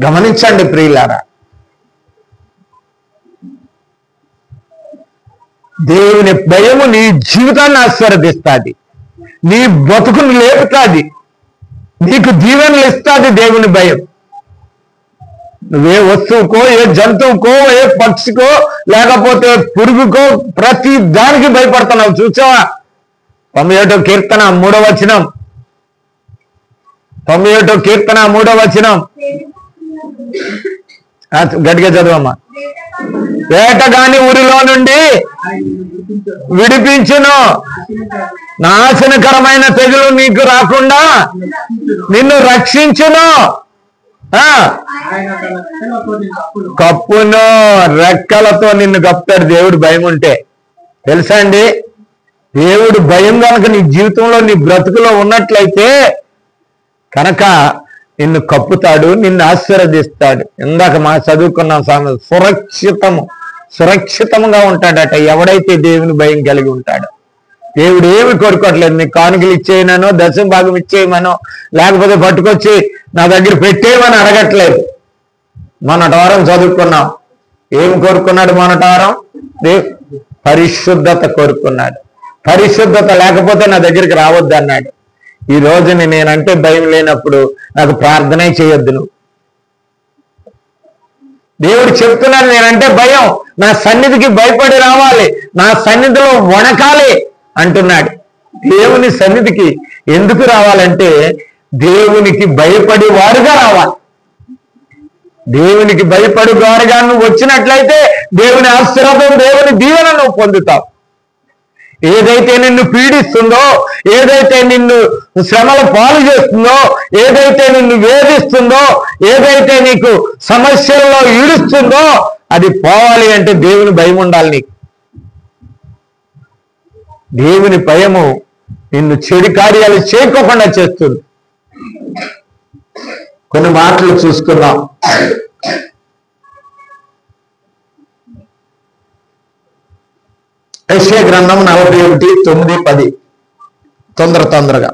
Speaker 1: గమనించండి ప్రియులారా. దేవుని భయము నీ జీవితాన్ని ఆశీర్వదిస్తుంది, నీ బతుకును లేపుతుంది, నీకు దీవెనలు ఇస్తుంది దేవుని భయం. నువ్వే వస్తువుకో, ఏ జంతువుకో, ఏ పక్షికో, లేకపోతే పురుగుకో, ప్రతి దానికి భయపడుతున్నావు. చూసావా? 91వ కీర్తన 3వ వచనం. 91వ కీర్తన 3వ వచనం గట్టిగా చదువమ్మా. వేటగాని ఊరిలో నుండి విడిపించును, నాశనకరమైన తెగులు నీకు రాకుండా నిన్ను రక్షించును, కప్పును రెక్కలతో నిన్ను కప్పుతాడు దేవుడు భయం ఉంటే. తెలుసా అండి? దేవుడు భయం కనుక నీ జీవితంలో నీ బ్రతుకులో ఉన్నట్లయితే కనుక నిన్ను కప్పుతాడు, నిన్ను ఆశీర్వదిస్తాడు. ఇందాక మా చదువుకున్నాం సురక్షితముగా ఉంటాడట ఎవడైతే దేవుని భయం కలిగి ఉంటాడో. దేవుడు ఏమి కోరుకోవట్లేదు. నీకు కానుకలు ఇచ్చేయమనో, దశమ భాగం ఇచ్చేయమనో, లేకపోతే పట్టుకొచ్చి నా దగ్గర పెట్టేయమని అడగట్లేదు. మొన్నటి వారం చదువుకున్నాం. ఏమి కోరుకున్నాడు మొన్నటి వారం? పరిశుద్ధత కోరుకున్నాడు. పరిశుద్ధత లేకపోతే నా దగ్గరికి రావద్దు అన్నాడు. ఈ రోజుని నేనంటే భయం లేనప్పుడు నాకు ప్రార్థనే చేయొద్దు నువ్వు. దేవుడు చెప్తున్నాడు, నేనంటే భయం, నా సన్నిధికి భయపడి రావాలి, నా సన్నిధిలో వణకాలి అంటున్నాడు. దేవుని సన్నిధికి ఎందుకు రావాలంటే దేవునికి భయపడి వారుగా రావాలి. దేవునికి భయపడి వారుగా నువ్వు వచ్చినట్లయితే దేవుని ఆశీర్వాదం, దేవుని దీవెన నువ్వు పొందుతావు. ఏదైతే నిన్ను పీడిస్తుందో, ఏదైతే నిన్ను శ్రమల పాలు చేస్తుందో, ఏదైతే నిన్ను వేధిస్తుందో, ఏదైతే నీకు సమస్యల్లో ఈడుస్తుందో అది పోవాలి అంటే దేవుని భయం ఉండాలి నీకు. దేవుని భయము నిన్ను చెడు కార్యాలు చేయకోకుండా చేస్తుంది. కొన్ని మాటలు చూసుకుందాం. యెషయా గ్రంథం 41:9-10 తొందరగా.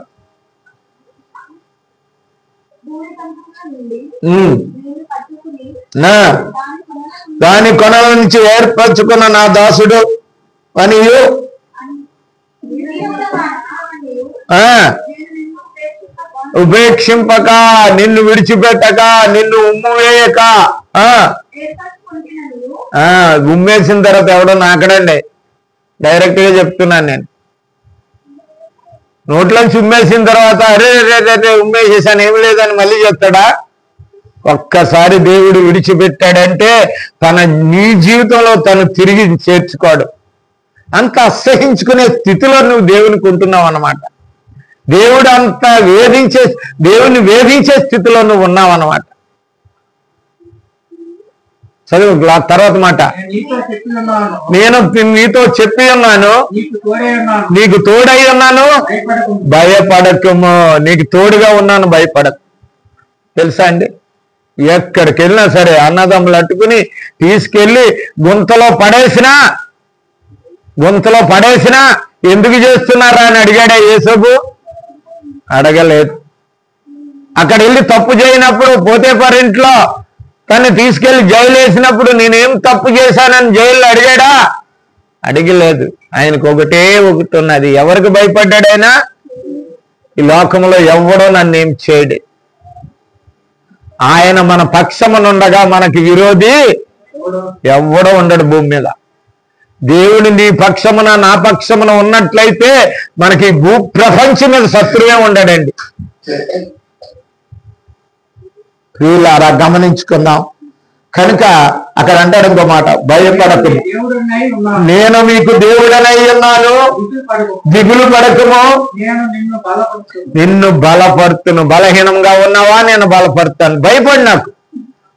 Speaker 1: దాని కొనల నుంచి ఏర్పరచుకున్న నా దాసుడు అనియు ఉపేక్షింపక, నిన్ను విడిచిపెట్టక, నిన్ను ఉమ్ము వేయక. ఉమ్మేసిన తర్వాత ఎవడో నాకడండి, డైరెక్ట్ గా చెప్తున్నాను నేను. నోట్లోంచి ఉమ్మేసిన తర్వాత అరే రే ఉమ్మేసేసాను ఏమి లేదని మళ్ళీ చెప్తాడా? ఒక్కసారి దేవుడు విడిచిపెట్టాడంటే నీ జీవితంలో తను తిరిగి చేర్చుకోడు. అంత అసహించుకునే స్థితిలో నువ్వు దేవునికి ఉంటున్నావు అన్నమాట. దేవుడు అంత దేవుని వేధించే స్థితిలో నువ్వు ఉన్నావు అన్నమాట. చదువు తర్వాత మాట. నేను నీతో చెప్పి ఉన్నాను, నీకు తోడై ఉన్నాను, భయపడకము. నీకు తోడుగా ఉన్నాను, భయపడకు. తెలుసా అండి? ఎక్కడికి వెళ్ళినా సరే అన్నదమ్ములు అట్టుకుని తీసుకెళ్లి గుంతలో పడేసినా ఎందుకు చేస్తున్నారా అని అడిగాడా యేసోబు? అడగలేదు. అక్కడ వెళ్ళి తప్పు చేయనప్పుడు పోతేఫరు తను తీసుకెళ్లి జైలు వేసినప్పుడు నేనేం తప్పు చేశానని జైల్లో అడిగాడా? అడిగలేదు. ఆయనకు ఒకటి ఉన్నది. ఎవరికి భయపడ్డాడైనా? ఈ లోకంలో ఎవడో నన్నేం చేయడు. ఆయన మన పక్షమునుండగా మనకి విరోధి ఎవడో ఉండడు భూమి మీద. దేవుడు నీ పక్షమున నా పక్షమున ఉన్నట్లయితే మనకి భూ ప్రపంచం మీద శత్రువే ఉండడండి. ప్రియులారా గమనించుకుందాం. కనుక అక్కడ అంటాడు ఇంకో మాట, భయపడకు, నేను మీకు దేవుడనై ఉన్నాను, దిగులు పడకము, నిన్ను బలపడుతును. బలహీనంగా ఉన్నావా? నేను బలపడతాను. భయపడి నాకు.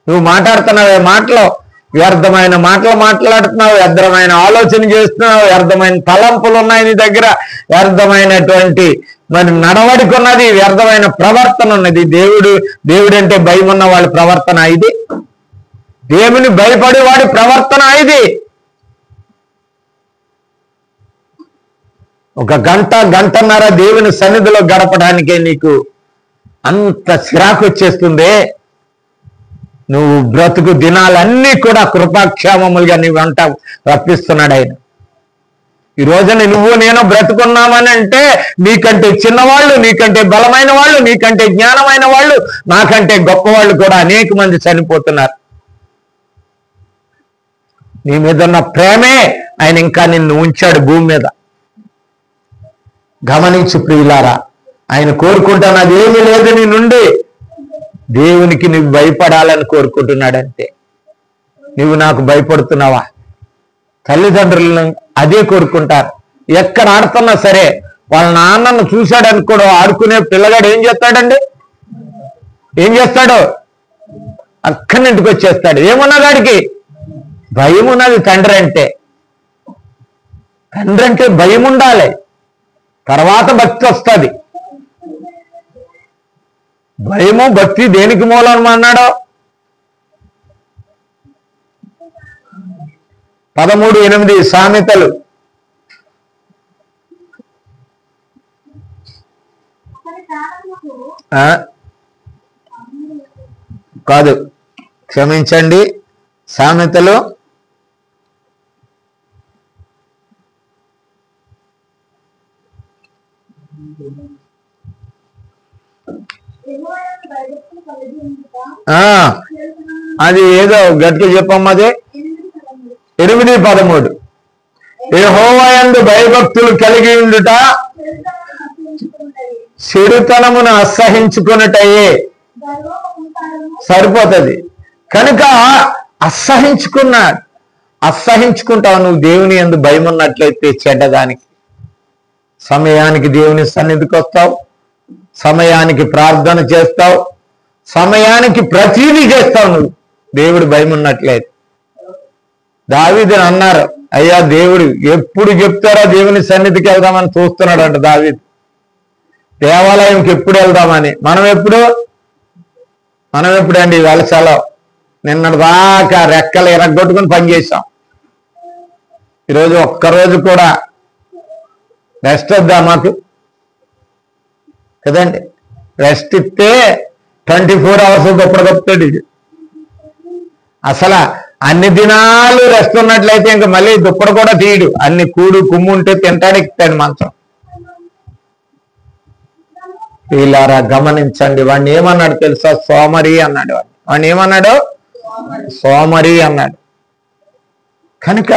Speaker 1: నువ్వు మాట్లాడుతున్నావే మాటలు, వ్యర్థమైన మాటలు మాట్లాడుతున్నావు, వ్యర్థమైన ఆలోచన చేస్తున్నావు, వ్యర్థమైన తలంపులు ఉన్నాయి నీ దగ్గర, వ్యర్థమైనటువంటి మరి నడవడిక ఉన్నది, వ్యర్థమైన ప్రవర్తన ఉన్నది. దేవుడంటే భయం ఉన్న వాళ్ళ ప్రవర్తన ఇది. దేవుని భయపడే వాడి ప్రవర్తన ఇది. ఒక గంటన్నర దేవుని సన్నిధిలో గడపడానికే నీకు అంత చిరాకు వచ్చేస్తుంది. నువ్వు బ్రతుకు దినాలన్నీ కూడా కృపాక్షేమములుగా నీ వెంట రప్పిస్తున్నాడు ఆయన. ఈ రోజున నువ్వు నేను బ్రతుకున్నామని అంటే నీకంటే చిన్నవాళ్ళు, నీకంటే బలమైన వాళ్ళు, నీకంటే జ్ఞానమైన వాళ్ళు, నాకంటే గొప్పవాళ్ళు కూడా అనేక మంది చనిపోతున్నారు. నీ మీద ఉన్న ప్రేమే ఆయన ఇంకా నిన్ను ఉంచాడు భూమి మీద. గమనించు ప్రియులారా, ఆయన కోరుకుంటున్నది ఏమీ లేదు నీ నుండి. దేవునికి నువ్వు భయపడాలని కోరుకుంటున్నాడంతే. నువ్వు నాకు భయపడుతున్నావా? తల్లిదండ్రులను అదే కోరుకుంటారు. ఎక్కడ ఆడుతున్నా సరే వాళ్ళ నాన్నను చూశాడు అనుకోడు, ఆడుకునే పిల్లగాడు ఏం చేస్తాడండి? ఏం చేస్తాడు? అక్కడి ఇంటికి వచ్చేస్తాడు. ఏమున్నా వాడికి భయం ఉన్నది. తండ్రి అంటే భయం ఉండాలి, తర్వాత భక్తి వస్తుంది. భయము భక్తి దేనికి మూలం అన్నాడో 13:8 సామెతలు. కాదు, క్షమించండి, సామెతలు 8:13 అది ఏదో గట్టిగా చెప్పమ్మది. 8:13 యెహోవా యందు భయభక్తులు కలిగి ఉండుట చెడుతనమును అసహించుకున్నటయే. సరిపోతుంది. కనుక అసహించుకుంటావు. నువ్వు దేవుని యందు భయం ఉన్నట్లయితే చెడ్డదానికి సమయానికి దేవుని సన్నిధికి వస్తావు, సమయానికి ప్రార్థన చేస్తావు, సమయానికి ప్రతిదీ చేస్తావు. నువ్వు దేవుడు భయం ఉన్నట్లయితే. దావీదుని అన్నారు, అయ్యా దేవుడు ఎప్పుడు చెప్తారో దేవుని సన్నిధికి వెళ్దామని చూస్తున్నాడంట దావీదు. దేవాలయంకి ఎప్పుడు వెళ్దామని. మనం ఎప్పుడండి వెలసలో నిన్నటి దాకా రెక్కలు ఎరగొట్టుకుని పనిచేసాం. ఈరోజు ఒక్కరోజు కూడా రెస్ట్ వద్దా మాకు? కదండి, రెస్ట్ ఇస్తే 24 hours గొప్పడు. అసలు అన్ని దినాలు రెస్ట్ ఉన్నట్లయితే ఇంకా మళ్ళీ దుప్పడు కూడా తీయడు. అన్ని కూడు కుమ్ము ఉంటే తింటాడు, ఎక్కుతాడు మంచం. వీళ్ళారా గమనించండి. వాడిని ఏమన్నాడు తెలుసా? సోమరి అన్నాడు. వాడిని ఏమన్నాడు? సోమరి అన్నాడు. కనుక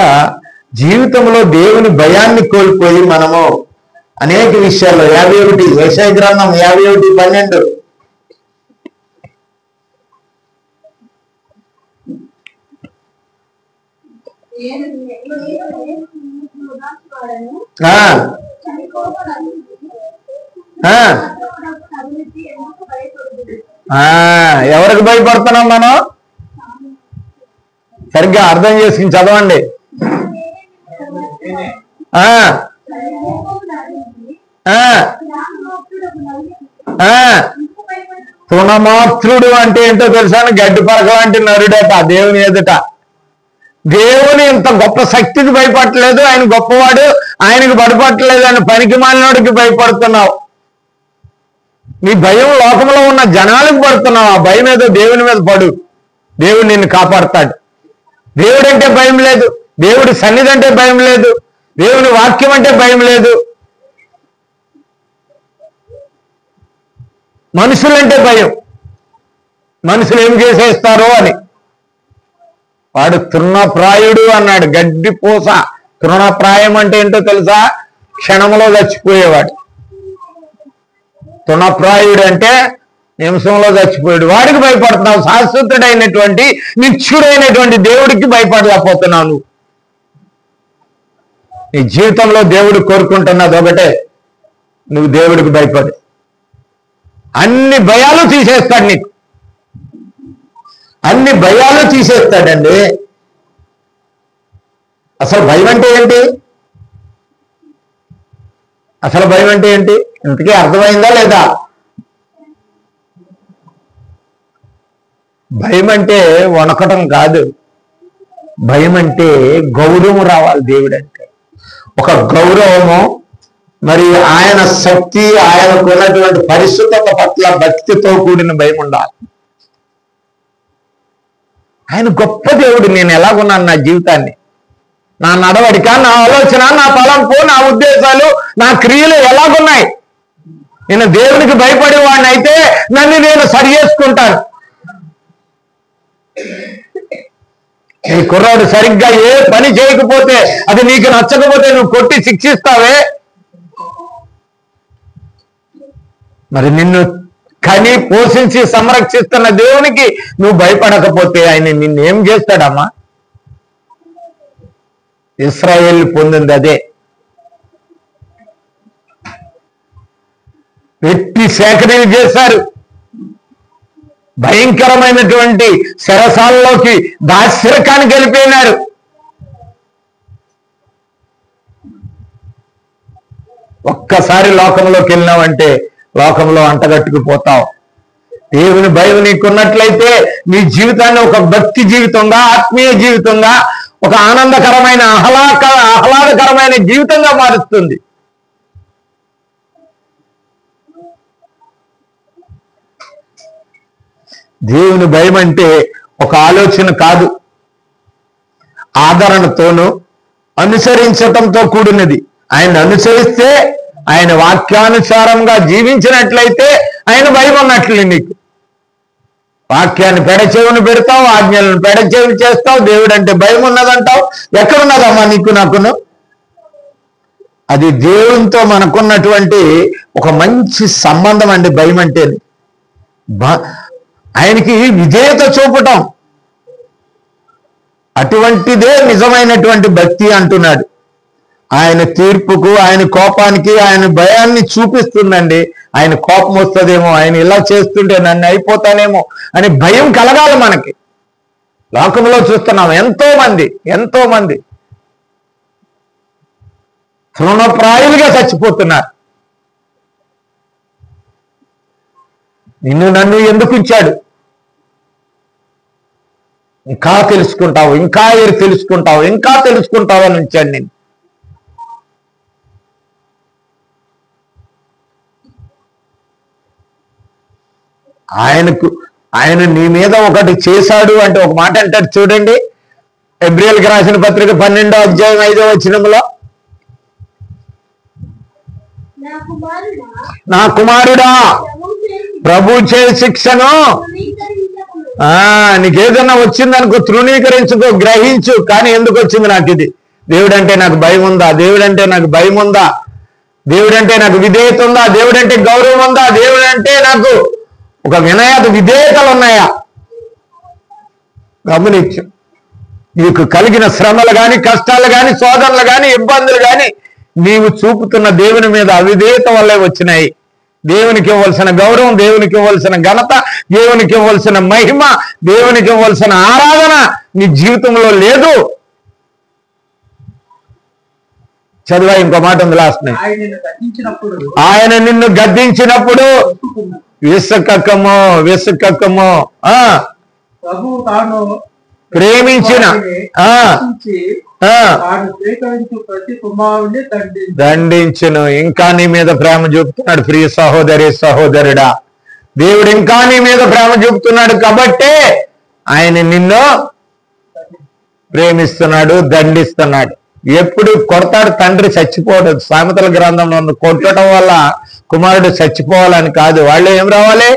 Speaker 1: జీవితంలో దేవుని భయాన్ని కోల్పోయి మనము అనేక విషయాల్లో 51 యెషయా గ్రంథం 51:12 ఎవరికి భయపడుతున్నాం మనం? సరిగ్గా అర్థం చేసుకుని చదవండి. తృణమాత్రుడు అంటే ఏంటో తెలుసా? గడ్డి పరక లాంటి నరుడట దేవుని ఎదుట. దేవుని ఇంత గొప్ప శక్తికి భయపడలేదు, ఆయన గొప్పవాడు, ఆయనకు భయపడలేదు అని పనికి మాలినోడికి భయపడుతున్నావు. నీ భయం లోకంలో ఉన్న జనాలకు పడుతున్నావు. ఆ భయం ఏదో దేవుని మీద పడు, దేవుడు నిన్ను కాపాడుతాడు. దేవుడు అంటే భయం లేదు, దేవుడి సన్నిధి అంటే భయం లేదు, దేవుని వాక్యం అంటే భయం లేదు. మనుషులంటే భయం, మనుషులు ఏం చేసేస్తారో అని. వాడు తృణప్రాయుడు అన్నాడు. గడ్డి పూస. తృణప్రాయం అంటే ఏంటో తెలుసా? క్షణంలో చచ్చిపోయేవాడు. తృణప్రాయుడు అంటే నిమిషంలో చచ్చిపోయాడు. వాడికి భయపడుతున్నావు. శాశ్వతుడైనటువంటి నిత్యుడైనటువంటి దేవుడికి భయపడలేకపోతున్నావు. నువ్వు నీ జీవితంలో దేవుడు కోరుకుంటున్నది ఒకటే, నువ్వు దేవుడికి భయపడి. అన్ని భయాలు తీసేస్తాడు నీకు, అన్ని భయాలు తీసేస్తాడండి. అసలు భయం అంటే ఏంటి? అసలు భయం అంటే ఏంటి? ఇంతకీ అర్థమైందా లేదా? భయం అంటే వణకటం కాదు. భయం అంటే గౌరవం రావాలి. దేవుడు అంటే ఒక గౌరవము, మరి ఆయన శక్తి, ఆయనకు ఉన్నటువంటి పరిశుద్ధత పట్ల భక్తితో కూడిన భయం ఉండాలి. ఆయన గొప్ప దేవుడు. నేను ఎలాగున్నాను? నా జీవితాన్ని, నా నడవడిక, నా ఆలోచన, నా తలంపు, నా ఉద్దేశాలు, నా క్రియలు ఎలాగున్నాయి? నేను దేవునికి భయపడేవాడిని అయితే నన్ను నేను సరి చేసుకుంటాను. నీ కుర్రాడు సరిగ్గా ఏ పని చేయకపోతే, అది నీకు నచ్చకపోతే నువ్వు కొట్టి శిక్షిస్తావే. మరి నిన్ను కని పోషించి సంరక్షిస్తున్న దేవునికి నువ్వు భయపడకపోతే ఆయన నిన్నేం చేస్తాడమ్మా? ఇశ్రాయేలు పొందింది అదే. వెట్టి సేకరణ చేశారు. భయంకరమైనటువంటి శరసాలలోకి దాస్యకానికి వెళ్ళిపోయినారు. ఒక్కసారి లోకంలోకి వెళ్ళినావంటే లోకంలో అంటగట్టుకుపోతావు. దేవుని భయం నీకున్నట్లయితే నీ జీవితాన్ని ఒక భక్తి జీవితంగా, ఆత్మీయ జీవితంగా, ఒక ఆనందకరమైన ఆహ్లాదకరమైన జీవితంగా మారుస్తుంది. దేవుని భయం అంటే ఒక ఆలోచన కాదు, ఆదరణతోనూ అనుసరించటంతో కూడినది. ఆయన అనుసరిస్తే, ఆయన వాక్యానుసారంగా జీవించినట్లయితే ఆయన భయం ఉన్నట్లే. నీకు వాక్యాన్ని పెడచెవును పెడతావు, ఆజ్ఞలను పెడచెవులు చేస్తావు, దేవుడు అంటే భయం ఉన్నదంటావు. ఎక్కడున్నదమ్మా నీకు నాకును? అది దేవునితో మనకున్నటువంటి ఒక మంచి సంబంధం అండి భయం అంటే. ఆయనకి విధేయత చూపటం, అటువంటిదే నిజమైనటువంటి భక్తి అంటున్నాడు. ఆయన తీర్పుకు, ఆయన కోపానికి, ఆయన భయాన్ని చూపిస్తుందండి. ఆయన కోపం వస్తుందేమో, ఆయన ఇలా చేస్తుంటే నన్ను అయిపోతానేమో అని భయం కలగాలి మనకి. లోకంలో చూస్తున్నాం ఎంతో మంది తృణప్రాయులుగా చచ్చిపోతున్నారు. నిన్ను నన్ను ఎందుకు ఇచ్చాడు? ఇంకా తెలుసుకుంటావు, ఇంకా తెలుసుకుంటావు అని ఉంచాడు నేను. ఆయన నీ మీద ఒకటి చేశాడు అంటే ఒక మాట అంటాడు చూడండి. ఎబ్రియల్కి రాసిన పత్రిక 12వ అధ్యాయం 5వ వచనంలో, నా కుమారుడా ప్రభు చే శిక్షను నీకేదన్నా వచ్చిందనుకో తృణీకరించుకో, గ్రహించు. కానీ ఎందుకు వచ్చింది నాకు ఇది? దేవుడంటే నాకు భయం ఉందా? దేవుడంటే నాకు భయం ఉందా? దేవుడంటే నాకు విధేయత ఉందా? దేవుడంటే గౌరవం ఉందా? దేవుడంటే నాకు ఒక వినయత విధేయతలు ఉన్నాయా? గమనించు. నీకు కలిగిన శ్రమలు కానీ, కష్టాలు కానీ, శోధనలు కానీ, ఇబ్బందులు కానీ నీవు చూపుతున్న దేవుని మీద అవిధేయత వల్లే వచ్చినాయి. దేవునికి ఇవ్వాల్సిన గౌరవం, దేవునికి ఇవ్వాల్సిన ఘనత, దేవునికి ఇవ్వాల్సిన మహిమ, దేవునికి ఇవ్వాల్సిన ఆరాధన నీ జీవితంలో లేదు. చదివా ఇంకో మాట ఉంది లాస్ట్. ఆయన నిన్ను గద్దించినప్పుడు విసుకకము ప్రేమించిన దండించును. ఇంకా నీ మీద ప్రేమ చూపుతున్నాడు ప్రియ సహోదరుడా. దేవుడు ఇంకా నీ మీద ప్రేమ చూపుతున్నాడు కాబట్టే ఆయన నిన్ను ప్రేమిస్తున్నాడు, దండిస్తున్నాడు. ఎప్పుడు కొడతాడు తండ్రి చచ్చిపోవడం. సామెతల గ్రంథంలో కొట్టడం వల్ల కుమారుడు చచ్చిపోవాలని కాదు. వాళ్ళు ఏం రావాలి?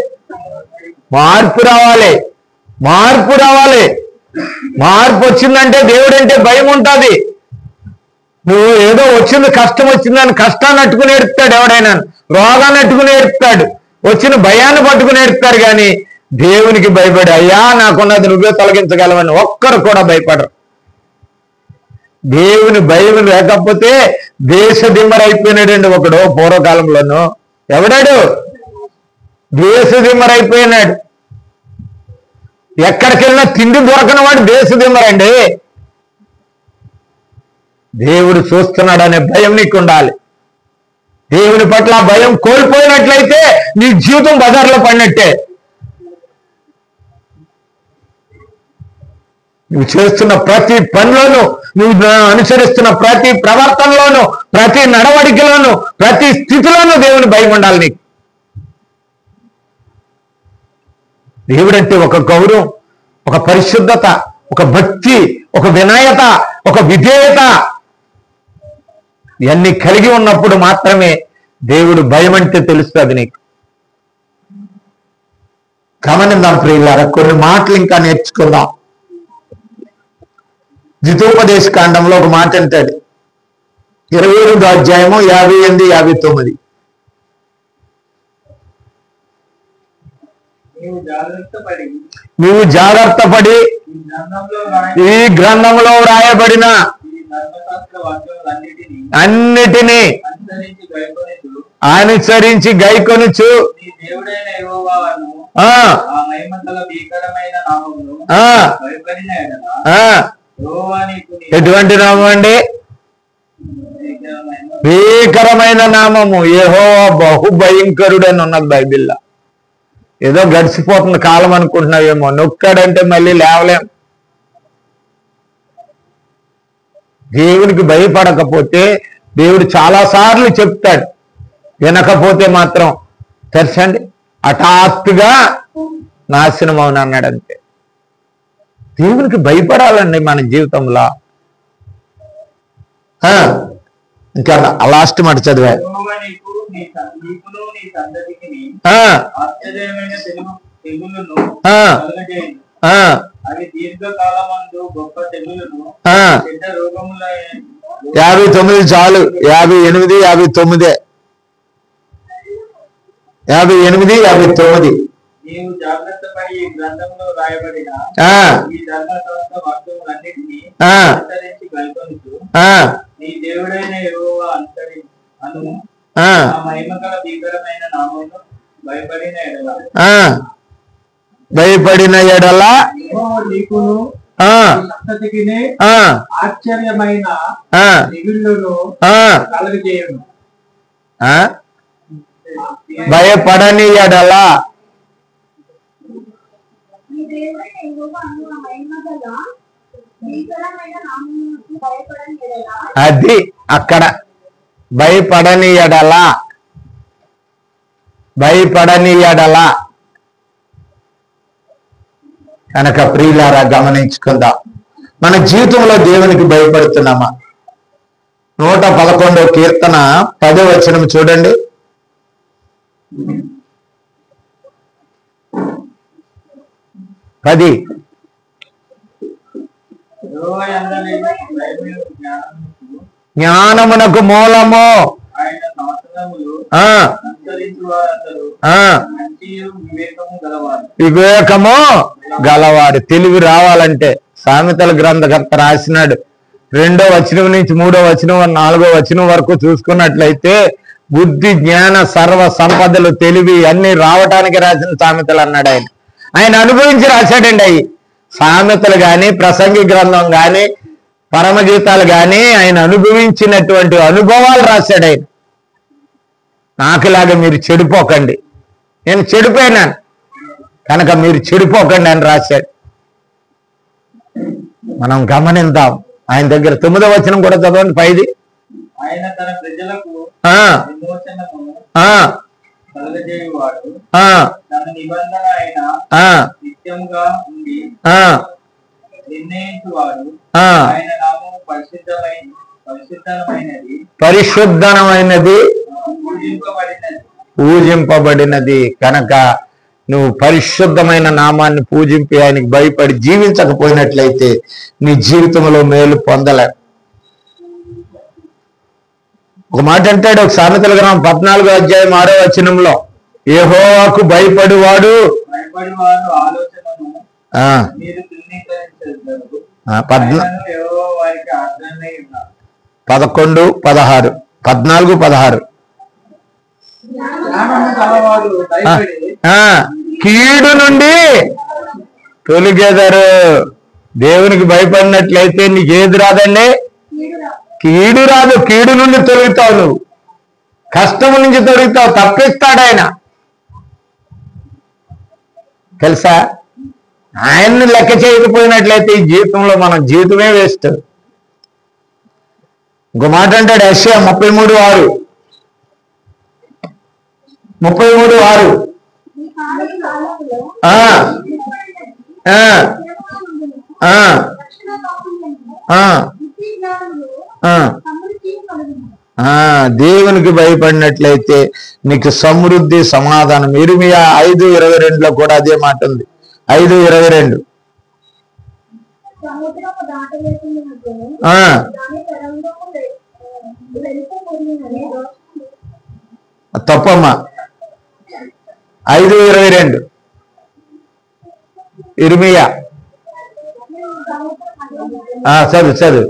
Speaker 1: మార్పు రావాలి. మార్పు వచ్చిందంటే దేవుడంటే భయం ఉంటుంది. నువ్వు ఏదో వచ్చింది, కష్టం వచ్చిందని కష్టాన్ని అట్టుకుని ఏడుస్తాడు ఎవడైనా, రోగాన్ని అట్టుకుని ఏడుస్తాడు, వచ్చిన భయాన్ని పట్టుకుని ఏడుస్తారు. కానీ దేవునికి భయపడి అయ్యా నాకున్నది నువ్వే తొలగించగలవని ఒక్కరు కూడా భయపడరు. దేవుని భయం లేకపోతే దేశ దిమ్మరైపోయినాడండి ఒకడు. పూర్వకాలంలోనూ ఎవడాడు? దేశ దిమ్మరైపోయినాడు. ఎక్కడికెళ్ళినా తిండి దొరకని వాడు దేశ దిమ్మరండి. దేవుడు చూస్తున్నాడనే భయం నీకు ఉండాలి. దేవుని పట్ల భయం కోల్పోయినట్లయితే నీ జీవితం బజార్లో పడినట్టే. నువ్వు చేస్తున్న ప్రతి పనిలోనూ, నువ్వు అనుసరిస్తున్న ప్రతి ప్రవర్తనలోనూ, ప్రతి నడవడికలోనూ, ప్రతి స్థితిలోనూ దేవుని భయం ఉండాలి నీకు. దేవుడంటే ఒక గౌరవం, ఒక పరిశుద్ధత, ఒక భక్తి, ఒక వినయత, ఒక విధేయత ఇవన్నీ కలిగి ఉన్నప్పుడు మాత్రమే దేవుడు భయం అంటే తెలుస్తుంది నీకు. గమనిద్దాం ప్రియులారా, కొన్ని మాటలు ఇంకా నేర్చుకుందాం. ద్వితోపదేశ కాండంలో ఒక మాట అంటాడు, 28వ అధ్యాయము 58, 59. నీవు జాగ్రత్త పడి ఈ గ్రంథంలో వ్రాయబడిన అన్నిటినీ అనుసరించి గైకొనుచు ఎటువంటి నామం అండి? భీకరమైన నామము. యెహోవా బహు భయంకరుడు అని ఉన్నది బైబిల్లో. ఏదో గడిచిపోతుంది కాలం అనుకుంటున్నావేమో. నొక్కాడంటే మళ్ళీ లేవలేం. దేవునికి భయపడకపోతే దేవుడు చాలాసార్లు చెప్తాడు, వినకపోతే మాత్రం తెరచండి, హఠాత్తుగా నాశనం అవును అన్నాడు అంతే. దేవునికి భయపడాలండి మన జీవితంలో. ఇంకా లాస్ట్ మాట చదివా,
Speaker 2: అవి దీర్ఘకాలమందు గొప్ప తెగులును
Speaker 1: 59 చాలు, 58, 59, 58, 59.
Speaker 2: నీవు జాగ్రత్త పడి ఈ గ్రంథంలో రాయబడిన ఈ ధర్మశాస్త్ర వాక్యములన్నిటినీ అనుసరించి గైకొనుచు నీ దేవుడైన యెహోవా అను ఆ మహిమగల భీకరమైన నామమును
Speaker 1: భయపడిన ఎడల
Speaker 2: నీకును సంతతికినే ఆశ్చర్యమైన దిగుళ్ళను కలుగజేయును.
Speaker 1: భయపడని ఎడల అది అక్కడ భయపడని ఎడల, భయపడని ఎడల కనుక ప్రియులారా గమనించుకుందాం, మన జీవితంలో దేవునికి భయపడుతున్నామా? 111వ కీర్తన 10వ వచనం చూడండి. జ్ఞానమునకు మూలము వివేకము గలవాడు. తెలివి రావాలంటే సామెతల గ్రంథకర్త రాసినాడు, 2వ వచనం నుంచి 3వ వచనం 4వ వచనం వరకు చూసుకున్నట్లయితే బుద్ధి జ్ఞాన సర్వ సంపదలు తెలివి అన్ని రావటానికి రాసిన సామెతలు అన్నాడు. ఆయన అనుభవించి రాశాడండి. అవి సామెతలు గాని ప్రసంగి గ్రంథం గాని పరమగీతాలు గాని ఆయన అనుభవించినటువంటి అనుభవాలు రాశాడు. ఆయన నాకులాగా మీరు చెడిపోకండి, నేను చెడిపోయినాను కనుక మీరు చెడిపోకండి అని రాశాడు. మనం గమనిద్దాం. ఆయన దగ్గర 9వ వచనం కూడా చదవండి. 5ది
Speaker 2: ఆయన తన ప్రజలకు విమోచనము కలుగజేయువాడు, తన నిబంధన ఆయన నిత్యముగా ఉండి నిర్ణయించువాడు. ఆయన నామము
Speaker 1: పరిశుద్ధమైనది పూజింపబడినది. కనుక నువ్వు పరిశుద్ధమైన నామాన్ని పూజింపి ఆయనకి భయపడి జీవించకపోయినట్లయితే నీ జీవితంలో మేలు పొందలే. ఒక మాట అంటాడు, ఒక సామెతల గ్రంథం 14వ అధ్యాయం 6వ వచనంలో, యెహోవాకు భయపడివాడు 11, 16, 14, 16 కీడు నుండి తొలిగెదరు. దేవునికి భయపడినట్లయితే నీకేది రాదండి? కీడు రాదు. కీడు నుండి తొలుగుతావు, నువ్వు కష్టము నుంచి తొలుగుతావు, తప్పిస్తాడు ఆయన. తెలుసా? ఆయన్ని లెక్క చేయకపోయినట్లయితే ఈ జీవితంలో మనం జీవితమే వేస్ట్. ఇంకో మాట అంటాడు యెషయా 33:6, 33:6 దేవునికి భయపడినట్లయితే నీకు సమృద్ధి సమాధానం. ఇర్మియా 5:22లో కూడా అదే మాట ఉంది. 5:22 తప్పమ్మా. 5:22 ఇర్మియా. చదువు చదువు.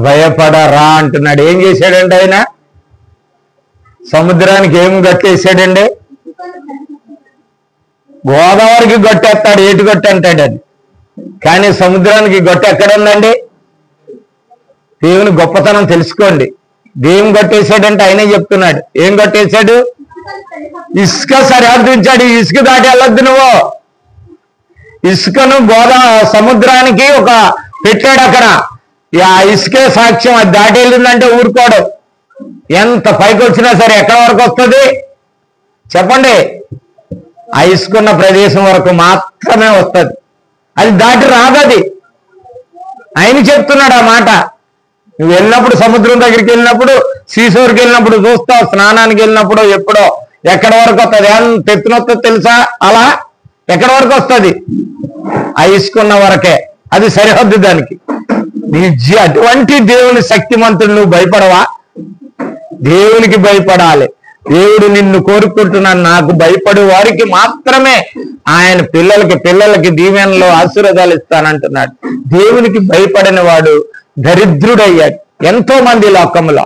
Speaker 1: భయపడరా అంటున్నాడు. ఏం చేశాడండి ఆయన? సముద్రానికి ఏం గట్టేసాడండి? గోదావరికి గొట్టేస్తాడు, ఏటు గొట్టు అంటాడు అది. కానీ సముద్రానికి గొట్టు ఎక్కడ ఉందండి? దేవుని గొప్పతనం తెలుసుకోండి. దేవుని గొట్టేసాడంటే ఆయనే చెప్తున్నాడు. ఏం గొట్టేశాడు? ఇసుక సరిహద్దు ఉంచాడు. ఇసుక దాటి వెళ్ళొద్దు నువ్వు. ఇసుకను సముద్రానికి ఒక పెట్టాడు అక్కడ. ఆ ఇసుకే సాక్ష్యం. అది దాటి వెళ్ళిందంటే ఊరుకోడు. ఎంత పైకి వచ్చినా సరే ఎక్కడి వరకు వస్తుంది చెప్పండి? ఆ ఇసుకున్న ప్రదేశం వరకు మాత్రమే వస్తుంది. అది దాటి రాదది. ఆయన చెప్తున్నాడు ఆ మాట. నువ్వు వెళ్ళినప్పుడు, సముద్రం దగ్గరికి వెళ్ళినప్పుడు, సీసోర్కి వెళ్ళినప్పుడు చూస్తావు, స్నానానికి వెళ్ళినప్పుడు ఎప్పుడో ఎక్కడి వరకు వస్తుంది. ఎంత ఎత్తున వస్తుంది తెలుసా? అలా ఎక్కడి వరకు వస్తుంది? ఆ ఇసుకున్న వరకే. అది సరిహద్దు దానికి. అటువంటి దేవుని శక్తిమంతుడు నువ్వు భయపడవా? దేవునికి భయపడాలి. దేవుడు నిన్ను కోరుకుంటున్నాను. నాకు భయపడే వారికి మాత్రమే ఆయన పిల్లలకి దీవెనలో ఆశీర్వాదాలు ఇస్తానంటున్నాడు. దేవునికి భయపడిన వాడు దరిద్రుడయ్యాడు. ఎంతో మంది లోకంలో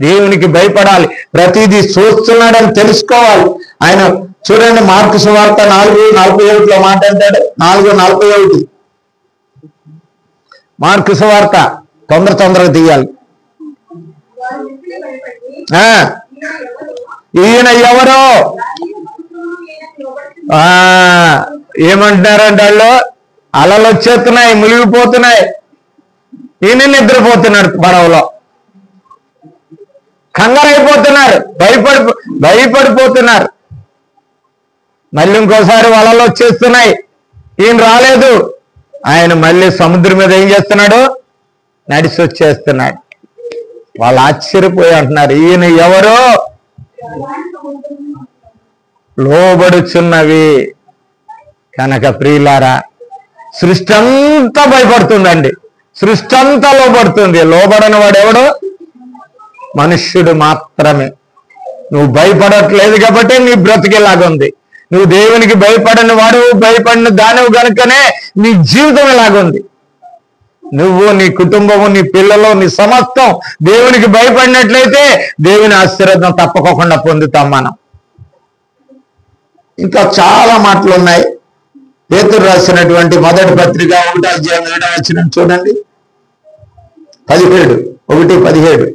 Speaker 1: దేవునికి భయపడాలి. ప్రతిదీ చూస్తున్నాడని తెలుసుకోవాలి. ఆయన చూడండి, మార్కు సువార్త 4:41 మాట్లాడతాడు. 4:41 మార్కు సువార్త. తొందరగా తీయాలి. ఈయన ఎవరో ఏమంటున్నారంటే వాళ్ళు అలలు వచ్చేస్తున్నాయి, మునిగిపోతున్నాయి. ఈయన నిద్రపోతున్నాడు పడవలో. కంగారైపోతున్నారు, భయపడిపోతున్నారు. మళ్ళీ ఇంకోసారి వలలు వచ్చేస్తున్నాయి. ఈయన రాలేదు. ఆయన మళ్ళీ సముద్రం మీద ఏం చేస్తున్నాడు? నడిచి వచ్చేస్తున్నాడు. వాళ్ళు ఆశ్చర్యపోయి అంటున్నారు, ఈయన ఎవరో లోబడుచున్నవి. కనుక ప్రియులారా, సృష్టి అంతా భయపడుతుందండి. సృష్టి అంతా లోబడుతుంది. లోబడని వాడు ఎవడు? మనుష్యుడు మాత్రమే. నువ్వు భయపడట్లేదు కాబట్టి నీ బ్రతికేలాగుంది. నువ్వు దేవునికి భయపడని వాడు, భయపడిన దానివి కనుకనే నీ జీవితం ఎలాగుంది. నువ్వు, నీ కుటుంబము, నీ పిల్లలు, నీ సమస్తం దేవునికి భయపడినట్లయితే దేవుని ఆశీర్వాదం తప్పకుండా పొందుతాం మనం. ఇంకా చాలా మాటలు ఉన్నాయి. పేతురు రాసినటువంటి మొదటి పత్రిక 1:7 చూడండి. 17 1:17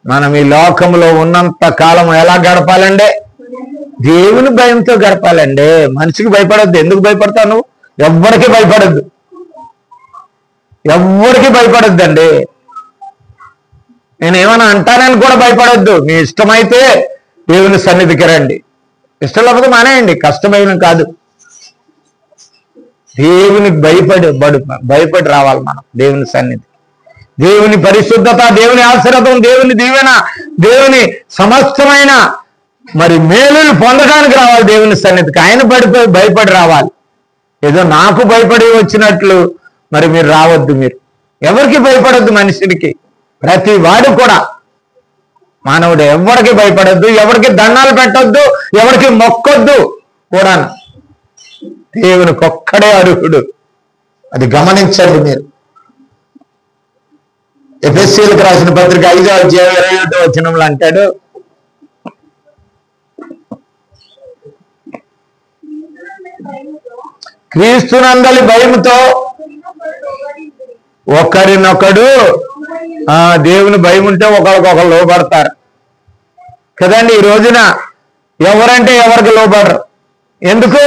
Speaker 1: మనం ఈ లోకంలో ఉన్నంత కాలం ఎలా గడపాలండి? దేవుని భయంతో గడపాలండి. మనిషికి భయపడద్దు. ఎందుకు భయపడతావు నువ్వు? ఎవ్వరికి భయపడద్దు. ఎవ్వరికి భయపడద్దండి. నేను ఏమైనా అంటానని కూడా భయపడొద్దు. మీ ఇష్టమైతే దేవుని సన్నిధికి రండి. ఇష్టం లేకపోతే మానేయండి. కష్టమైన కాదు. దేవునికి భయపడి రావాలి మనం దేవుని సన్నిధి. దేవుని పరిశుద్ధత, దేవుని ఆశీర్వాదం, దేవుని దీవెన, దేవుని సమస్తమైన మరి మేలులు పొందడానికి రావాలి దేవుని సన్నిధికి. ఆయన భయపడి రావాలి. ఏదో నాకు భయపడి వచ్చినట్లు మరి మీరు రావద్దు. మీరు ఎవరికి భయపడొద్దు. మనిషికి ప్రతి వాడు కూడా, మానవుడు ఎవరికి భయపడొద్దు, ఎవరికి దండాలు పెట్టొద్దు, ఎవరికి మొక్కొద్దు కూడా. దేవునికి ఒక్కడే అర్హుడు. అది గమనించండి మీరు. ఎఫెసీయులకు రాసిన పత్రిక 5:21 అంటాడు, క్రీస్తునందలి భయముతో ఒకరినొకడు, దేవుని భయం ఉంటే ఒకరికొకరు లోబడతారు కదండి. ఈ రోజున ఎవరంటే ఎవరికి లోబడరు. ఎందుకు?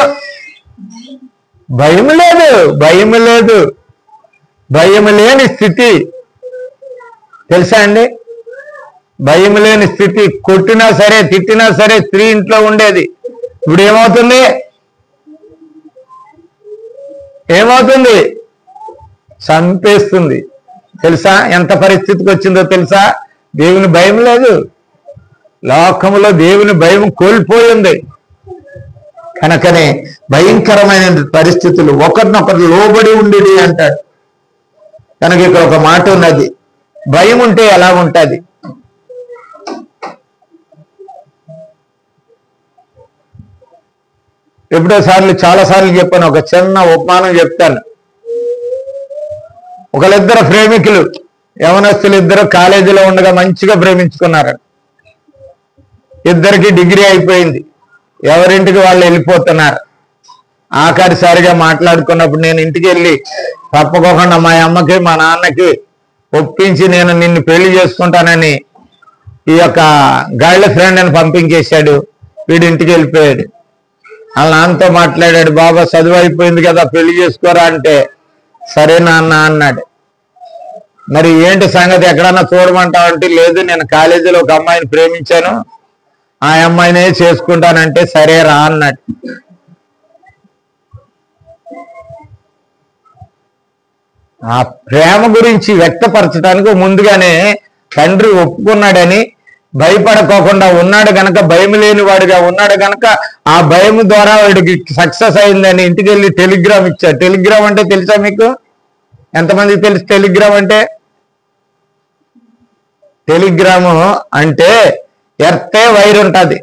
Speaker 1: భయం లేదు. భయం లేని స్థితి తెలుసా అండి? భయం లేని స్థితి. కొట్టినా సరే, తిట్టినా సరే స్త్రీ ఇంట్లో ఉండేది. ఇప్పుడు ఏమవుతుంది? చంపేస్తుంది. తెలుసా ఎంత పరిస్థితికి వచ్చిందో తెలుసా? దేవుని భయం లేదు. లోకంలో దేవుని భయం కోల్పోయింది. కనుకనే భయంకరమైన పరిస్థితులు, ఒకరినొకరు లోబడి ఉండేది అంటాడు. కనుక ఇక్కడ ఒక మాట ఉన్నది, భయం ఉంటే ఎలా ఉంటుంది? చాలాసార్లు చెప్పాను. ఒక చిన్న ఉపమానం చెప్తాను. ఒకళ్ళిద్దరు ప్రేమికులు, యవనస్తులు ఇద్దరు కాలేజీలో ఉండగా మంచిగా ప్రేమించుకున్నారు. ఇద్దరికి డిగ్రీ అయిపోయింది. ఎవరింటికి వాళ్ళు వెళ్ళిపోతున్నారు. ఆఖరిసారిగా మాట్లాడుకున్నప్పుడు నేను ఇంటికి వెళ్ళి తప్పకోకుండా మా అమ్మకి మా నాన్నకి ఒప్పించి నేను నిన్ను పెళ్లి చేసుకుంటానని ఈ యొక్క గర్ల్ ఫ్రెండ్ అని పంపించేశాడు. వీడి ఇంటికి వెళ్ళిపోయాడు. వాళ్ళ నాన్నతో మాట్లాడాడు, బాబా చదువు అయిపోయింది కదా పెళ్లి చేసుకోరా అంటే సరే నాన్న అన్నాడు. మరి ఏంటి సంగతి, ఎక్కడన్నా చూడమంటావు అంటే లేదు, నేను కాలేజీలో ఒక అమ్మాయిని ప్రేమించాను, ఆ అమ్మాయినే చేసుకుంటానంటే సరే రా అన్నాడు. ఆ ప్రేమ గురించి వ్యక్తపరచడానికి ముందుగానే తండ్రి ఒప్పుకున్నాడని, భయపడకోకుండా ఉన్నాడు గనక, భయం లేని వాడిగా ఉన్నాడు గనక ఆ భయం ద్వారా వాడికి సక్సెస్ అయిందని ఇంటికి వెళ్ళి టెలిగ్రామ్ ఇచ్చాడు. టెలిగ్రామ్ అంటే తెలుసా మీకు? ఎంతమందికి తెలుసు టెలిగ్రామ్ అంటే? టెలిగ్రాము అంటే ఎర్తే వైర్ ఉంటుంది,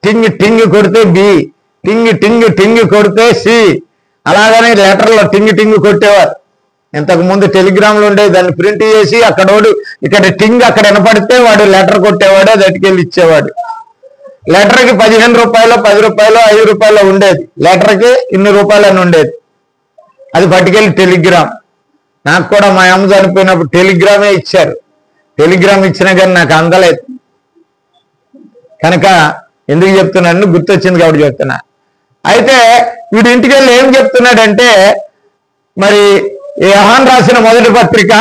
Speaker 1: టింగ్ టింగ్ కొడితే బి, టింగ్ టింగ్ టింగ్ కొడితే సి, అలాగనే లెటర్లో టింగ్ టింగ్ కొట్టేవారు. ఇంతకు ముందు టెలిగ్రామ్లు ఉండేది, దాన్ని ప్రింట్ చేసి అక్కడోడు ఇక్కడ టింగ్ అక్కడ వినపడితే వాడు లెటర్ కొట్టేవాడు, అది అటుకెళ్ళి ఇచ్చేవాడు. లెటర్కి 15 రూపాయలు 10 రూపాయలు 5 రూపాయలు ఉండేది, లెటర్కి ఇన్ని రూపాయలు అని ఉండేది. అది పట్టుకెళ్ళి టెలిగ్రామ్. నాకు కూడా మా అమ్మ చనిపోయినప్పుడు టెలిగ్రామే ఇచ్చారు. టెలిగ్రామ్ ఇచ్చినా కానీ నాకు అందలేదు కనుక ఎందుకు చెప్తున్నాను, గుర్తొచ్చింది కాబట్టి చెప్తున్నా. అయితే వీడి ఇంటికి వెళ్ళి ఏం చెప్తున్నాడంటే, మరి యోహాను రాసిన మొదటి పత్రిక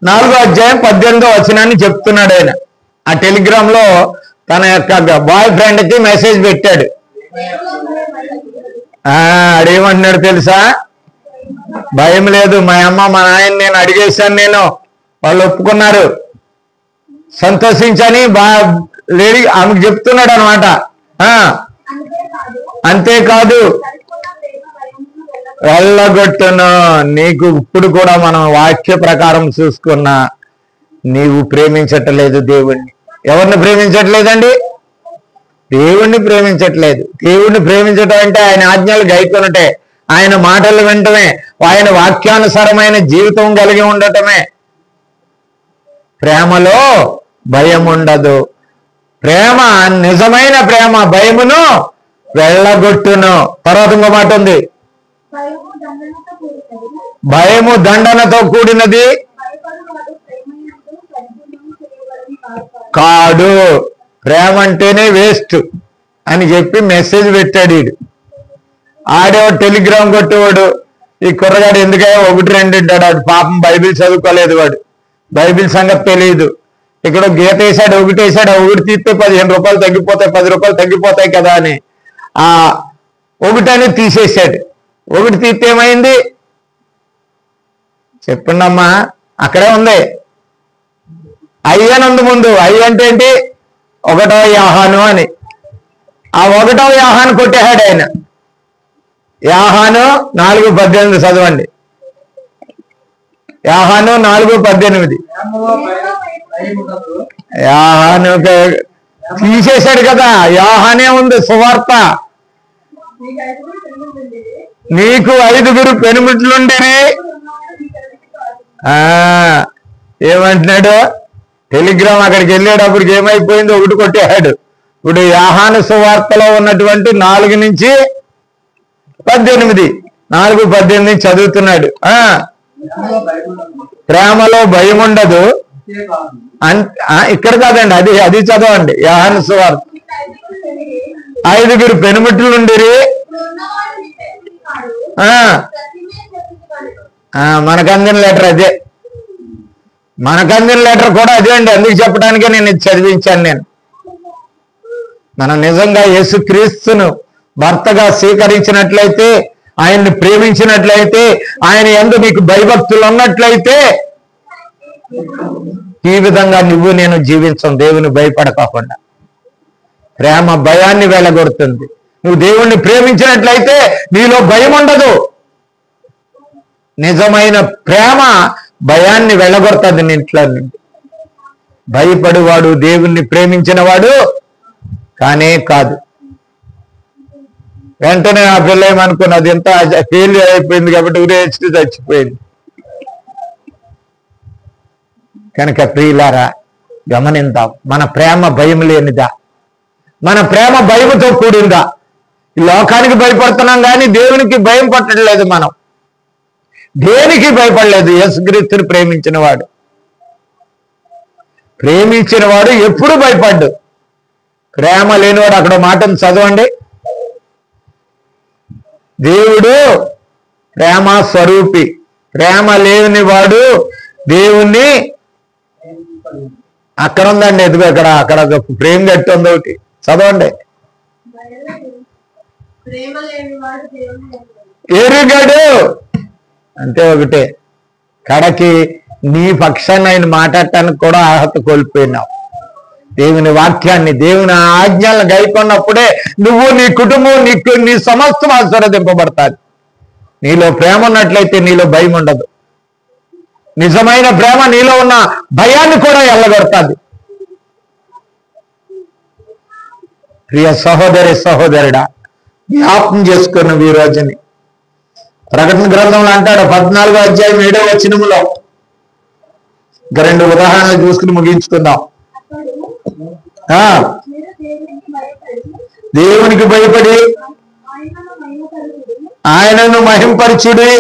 Speaker 1: 4వ అధ్యాయం 18వ వచనాన్ని చెప్తున్నాడు ఆయన. ఆ టెలిగ్రామ్ లో తన యొక్క బాయ్ ఫ్రెండ్ కి మెసేజ్ పెట్టాడు. అడేమంటున్నాడు తెలుసా? భయం లేదు, మా అమ్మ మా నాయన నేను అడిగేశాను, నేను వాళ్ళు ఒప్పుకున్నారు, సంతోషించని లేడీ ఆమెకు చెప్తున్నాడు అనమాట. అంతేకాదు వెళ్ళగొట్టును, నీకు ఇప్పుడు కూడా మనం వాక్య ప్రకారం చూసుకున్నా నీవు ప్రేమించట్లేదు దేవుణ్ణి. ఎవరిని ప్రేమించట్లేదండి? దేవుణ్ణి ప్రేమించట్లేదు. దేవుణ్ణి ప్రేమించటం అంటే ఆయన ఆజ్ఞలు గైకొనటే, ఆయన మాటలు వినటమే, ఆయన వాక్యానుసారమైన జీవితం కలిగి ఉండటమే. ప్రేమలో భయం ఉండదు. ప్రేమ నిజమైన ప్రేమ భయమును వెళ్ళగొట్టును. తర్వాత ఇంకో మాట ఉంది, భయము దండనతో కూడినది కాడు. ప్రేమ అంటేనే వేస్ట్ అని చెప్పి మెసేజ్ పెట్టాడు వీడు. ఆడేవాడు టెలిగ్రామ్ కొట్టేవాడు. ఈ కుర్రగాడు ఎందుకయ్యా 1-2 ఉంటాడు, వాడు పాపం బైబిల్ చదువుకోలేదు, వాడు బైబిల్ సంగతి తెలియదు. ఇక్కడ గీత వేసాడు, ఒకటి వేసాడు, ఒకటి తీస్తే 15 రూపాయలు తగ్గిపోతాయి, 10 రూపాయలు తగ్గిపోతాయి కదా అని ఆ ఒకటని తీసేసాడు. ఒకటి తీస్తే ఏమైంది చెప్పండమ్మా? అక్కడే ఉంది అయ్యనుంది ముందు. అయ్య అంటే ఏంటి? 1వ యోహాను అని. ఆ 1వ యోహాను కొట్టేశాడు ఆయన. యోహాను 4:18 చదవండి. యోహాను 4:18. యోహాను తీసేశాడు కదా, యోహానే ఉంది సువార్త. నీకు 5 పెనుమిట్లుండిరి. ఏమంటున్నాడు? టెలిగ్రామ్ అక్కడికి వెళ్ళేటప్పటికి ఏమైపోయింది? ఒకటి కొట్టేశాడు. ఇప్పుడు యోహాను సువార్తలో ఉన్నటువంటి 4 నుంచి 18, 4:18 చదువుతున్నాడు. ప్రేమలో భయం ఉండదు. ఇక్కడ కాదండి, అది చదవండి. యోహాను సువార్త 5 పెనుమిట్లుండిరి. మనకందిన లెటర్ అదే, మనకందిన లెటర్ కూడా అదే అండి. అందుకు చెప్పడానికే నేను ఇది చదివించాను. నేను మనం నిజంగా యేసుక్రీస్తును భర్తగా స్వీకరించినట్లయితే, ఆయన్ని ప్రేమించినట్లయితే, ఆయన యందు నీకు భయభక్తులు ఉన్నట్లయితే ఈ విధంగా నువ్వు నేను జీవించం. దేవుని భయపడకోకుండా ప్రేమ భయాన్ని వెళ్ళగొడుతుంది. నువ్వు దేవుణ్ణి ప్రేమించినట్లయితే నీలో భయం ఉండదు. నిజమైన ప్రేమ భయాన్ని వెళ్ళగొడుతుంది నీ ఇంట్లో నుండి. భయపడువాడు దేవుణ్ణి ప్రేమించిన వాడు కానే కాదు. వెంటనే ఆ పిల్ల ఏమనుకున్నది, ఎంత ఫెయిల్యూర్ అయిపోయింది కాబట్టి ఉరేచ్చి చచ్చిపోయింది. కనుక ప్రియులారా గమనిద్దాం, మన ప్రేమ భయం లేనిదా, మన ప్రేమ భయముతో కూడిందా? ఈ లోకానికి భయపడుతున్నాం కానీ దేవునికి భయం పట్టలేదు. మనం దేనికి భయపడలేదు. యేసుక్రీస్తుని ప్రేమించిన వాడు ఎప్పుడు భయపడ్డు. ప్రేమ లేనివాడు, అక్కడ మాటను చదవండి, దేవుడు ప్రేమ స్వరూపి. ప్రేమ లేని వాడు దేవుణ్ణి, అక్కడ ఉందండి, ఎదుగు అక్కడ ప్రేమ గట్టి ఉంది ఒకటి, చదవండి. ఎరుగడు అంటే ఒకటే. కడకి నీ పక్షాన్ని ఆయన మాట్లాడటానికి కూడా అర్హత కోల్పోయినావు. దేవుని వాక్యాన్ని, దేవుని ఆజ్ఞలను గైకొన్నప్పుడే నువ్వు, నీ కుటుంబం, నీ సమస్తం ఆశీర్వదింపబడతాది. నీలో ప్రేమ ఉన్నట్లయితే నీలో భయం ఉండదు. నిజమైన ప్రేమ నీలో ఉన్న భయాన్ని కూడా ఎల్లగొడతాది. ప్రియ సహోదరి సహోదరుడా, జ్ఞాపకం చేసుకున్న ఈ రోజుని ప్రకటన గ్రంథంలో అంటాడు 14వ అధ్యాయం 7వ వచనములో, ఇంకా 2 ఉదాహరణలు చూసుకుని ముగించుకుందాం. దేవునికి భయపడి ఆయనను మహింపరచుడి.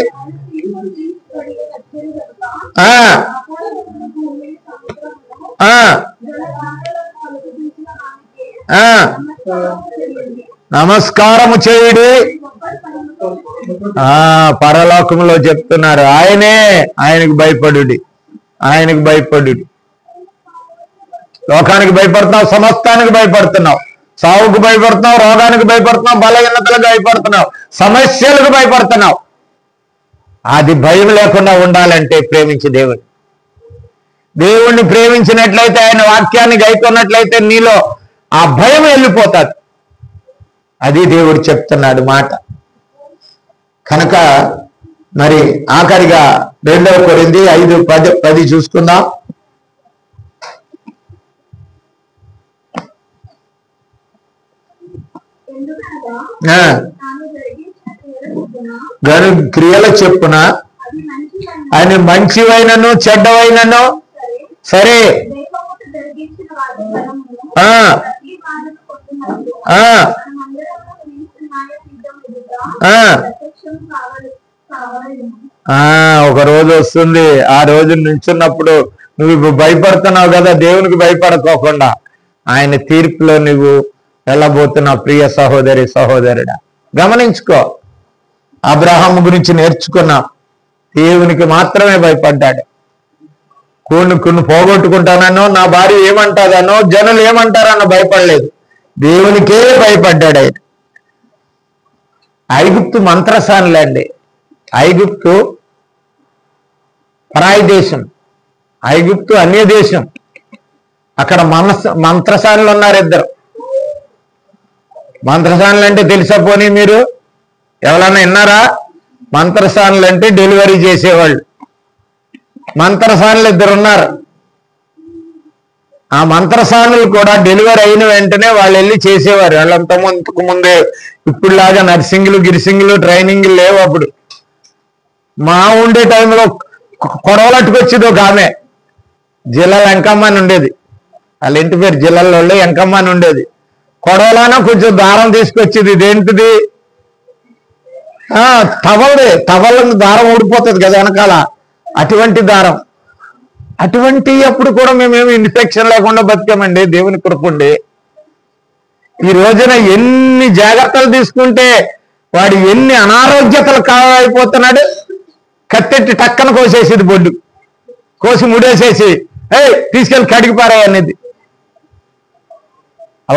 Speaker 1: నమస్కారము చేయుడి. పరలోకంలో చెప్తున్నారు, ఆయనకు భయపడుడి, ఆయనకు భయపడుడి. లోకానికి భయపడుతున్నావు, సమస్తానికి భయపడుతున్నావు, సావుకు భయపడుతున్నావు, రోగానికి భయపడుతున్నావు, బలహీనతలకు భయపడుతున్నావు, సమస్యలకు భయపడుతున్నావు. అది భయం లేకుండా ఉండాలంటే ప్రేమించి దేవుణ్ణి ప్రేమించినట్లయితే, ఆయన వాక్యాన్ని గైకొన్నట్లయితే నీలో ఆ భయం వెళ్ళిపోతుంది. అది దేవుడు చెప్తున్నాడు మాట. కనుక మరి ఆఖరిగా 2వ కొరింథీ 5:10 చూసుకుందాం. క్రియల చెప్పున ఆయన మంచివైనను చెడ్డవైనను సరే ఒక రోజు వస్తుంది, ఆ రోజు నుంచున్నప్పుడు నువ్వు ఇప్పుడు భయపడుతున్నావు కదా, దేవునికి భయపడుకోకుండా ఆయన తీర్పులో నువ్వు వెళ్ళబోతున్నావు. ప్రియ సహోదరి సహోదరుడా, గమనించుకో. అబ్రహాము గురించి నేర్చుకున్నాం, దేవునికి మాత్రమే భయపడ్డాడు. కొన్ని పోగొట్టుకుంటానో, నా భార్య ఏమంటాదనో, జనులు ఏమంటారనో భయపడలేదు, దేవునికే భయపడ్డాడు ఆయన. ఐగుప్తు మంత్రసానులండి. ఐగుప్తు పరాయి దేశం, ఐగుప్తు అన్య దేశం. అక్కడ మంత్రసానులు ఉన్నారు 2. మంత్రసానులు అంటే తెలుసా పోనీ మీరు ఎవరైనా విన్నారా? మంత్రసానులు అంటే డెలివరీ చేసేవాళ్ళు. మంత్రసానులు 2 ఉన్నారు. ఆ మంత్రసానులు కూడా డెలివరీ అయిన వెంటనే వాళ్ళు వెళ్ళి చేసేవారు. వాళ్ళంతా ముందే ఇప్పుడులాగా నర్సింగ్లు గిరిసింగ్లు ట్రైనింగ్లు లేవు. అప్పుడు మా ఉండే టైంలో కొడవలట్టుకొచ్చేది ఒక ఆమె, జిల్లాలో ఎంకమ్మ అని ఉండేది. వాళ్ళ ఇంటి పేరు జిల్లాలో ఎంకమ్మ అని ఉండేది. కొడవలాన కొంచెం దారం తీసుకొచ్చేది. ఇదేంటిది? తవలను దారం ఊడిపోతుంది కదా వెనకాల, అటువంటి దారం. అప్పుడు కూడా మేమేమి ఇన్ఫెక్షన్ లేకుండా బతికామండి, దేవుని కృపండి. ఈ రోజున ఎన్ని జాగ్రత్తలు తీసుకుంటే వాడు ఎన్ని అనారోగ్యతలు కావైపోతున్నాడు. కత్తెట్టి టక్కన కోసేసేది, బొడ్డు కోసి ముడేసేసి తీసుకెళ్ళి కడిగిపారాయి అనేది.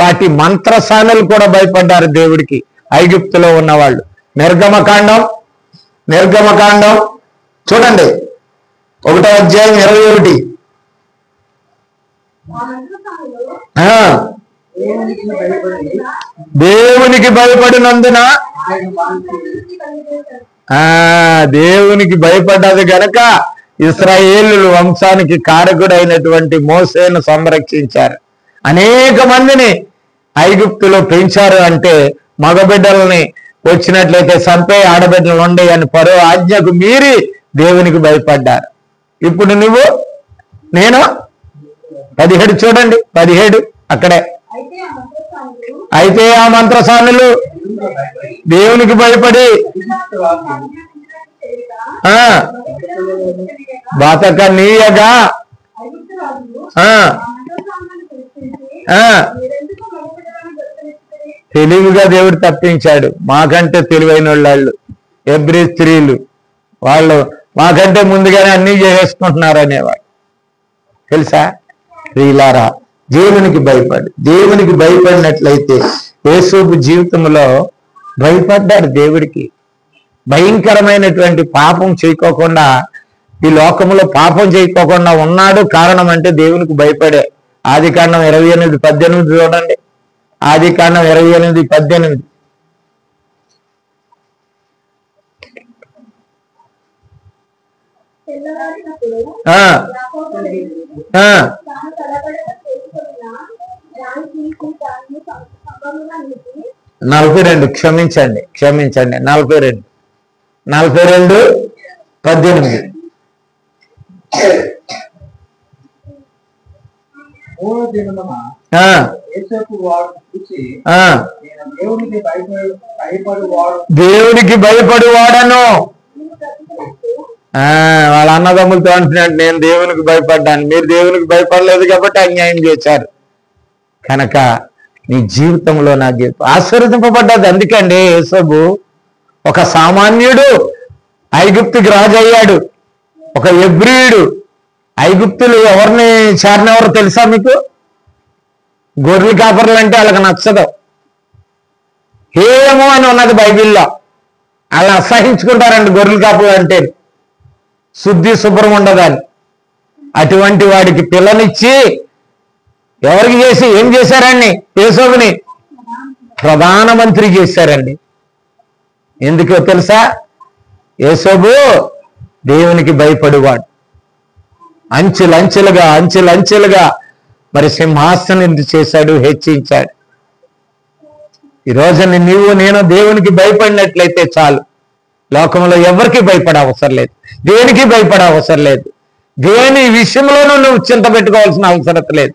Speaker 1: వాటి మంత్రసానులు కూడా భయపడ్డారు దేవుడికి, ఐగుప్తులో ఉన్నవాళ్ళు. నిర్గమకాండం చూడండి, 1వ అధ్యాయం 21. దేవునికి భయపడినందున, దేవునికి భయపడ్డది గనక ఇశ్రాయేలు వంశానికి కారకుడైనటువంటి మోసేను సంరక్షించారు. అనేక మందిని ఐగుప్తులో పెంచారు. అంటే మగబిడ్డల్ని వచ్చినట్లయితే చంపే, ఆడబిడ్డలు ఉండే అని పరో ఆజ్ఞకు మీరి దేవునికి భయపడ్డారు. ఇప్పుడు నువ్వు నేను 17 చూడండి, 17 అక్కడే. అయితే ఆ మంత్రసానులు దేవునికి భయపడి బతకనీయగా తెలివిగా దేవుడు తప్పించాడు. మాకంటే తెలివైన వాళ్ళు ఎబ్రీ స్త్రీలు, వాళ్ళు మాకంటే ముందుగానే అన్నీ చేసేసుకుంటున్నారు అనేవాడు. తెలుసా స్త్రీలారా, దేవునికి భయపడినట్లయితే యేసోబు జీవితంలో భయపడ్డాడు దేవుడికి. భయంకరమైనటువంటి పాపం చేయకోకుండా, ఈ లోకంలో పాపం చేయకోకుండా ఉన్నాడు. కారణం అంటే దేవునికి భయపడే. ఆదికాండం 28:18 చూడండి. ఆదికాండం 28:18. ఆ 42 క్షమించండి 42:18. దేవునికి భయపడువాడను. వాళ్ళ అన్నదమ్ములతో అంటున్నాడు, నేను దేవునికి భయపడ్డాను, మీరు దేవునికి భయపడలేదు కాబట్టి అన్యాయం చేశారు. కనుక నీ జీవితంలో నా జీవితం ఆశీర్వదింపబడ్డది. అందుకండి యేసోబు ఒక సామాన్యుడు ఐగుప్తుకి రాజు అయ్యాడు. ఒక ఎబ్రీయుడు. ఐగుప్తులు ఎవరిని చేరినెవరో తెలుసా మీకు? గొర్రెలు కాపర్లు అంటే వాళ్ళకి నచ్చదు. ఏమో అని ఉన్నది బైబిల్లో. అలా అసహించుకుంటారండి గొర్రెలు కాపర్లు అంటే. శుద్ధి శుభ్రం ఉండదని. అటువంటి వాడికి పిల్లనిచ్చి ఎవరికి చేసి ఏం చేశారండి? యేసోబుని ప్రధానమంత్రి చేశారండి. ఎందుకో తెలుసా? యేసోబు దేవునికి భయపడేవాడు. అంచెలంచెలుగా మరి సింహాసనం చేశాడు, హెచ్చించాడు. ఈ రోజున నీవు నేను దేవునికి భయపడినట్లయితే చాలు. లోకంలో ఎవరికి భయపడే అవసరం లేదు, దేనికి భయపడే అవసరం లేదు, దేని విషయంలోనూ నువ్వు చింత పెట్టుకోవాల్సిన అవసరం లేదు.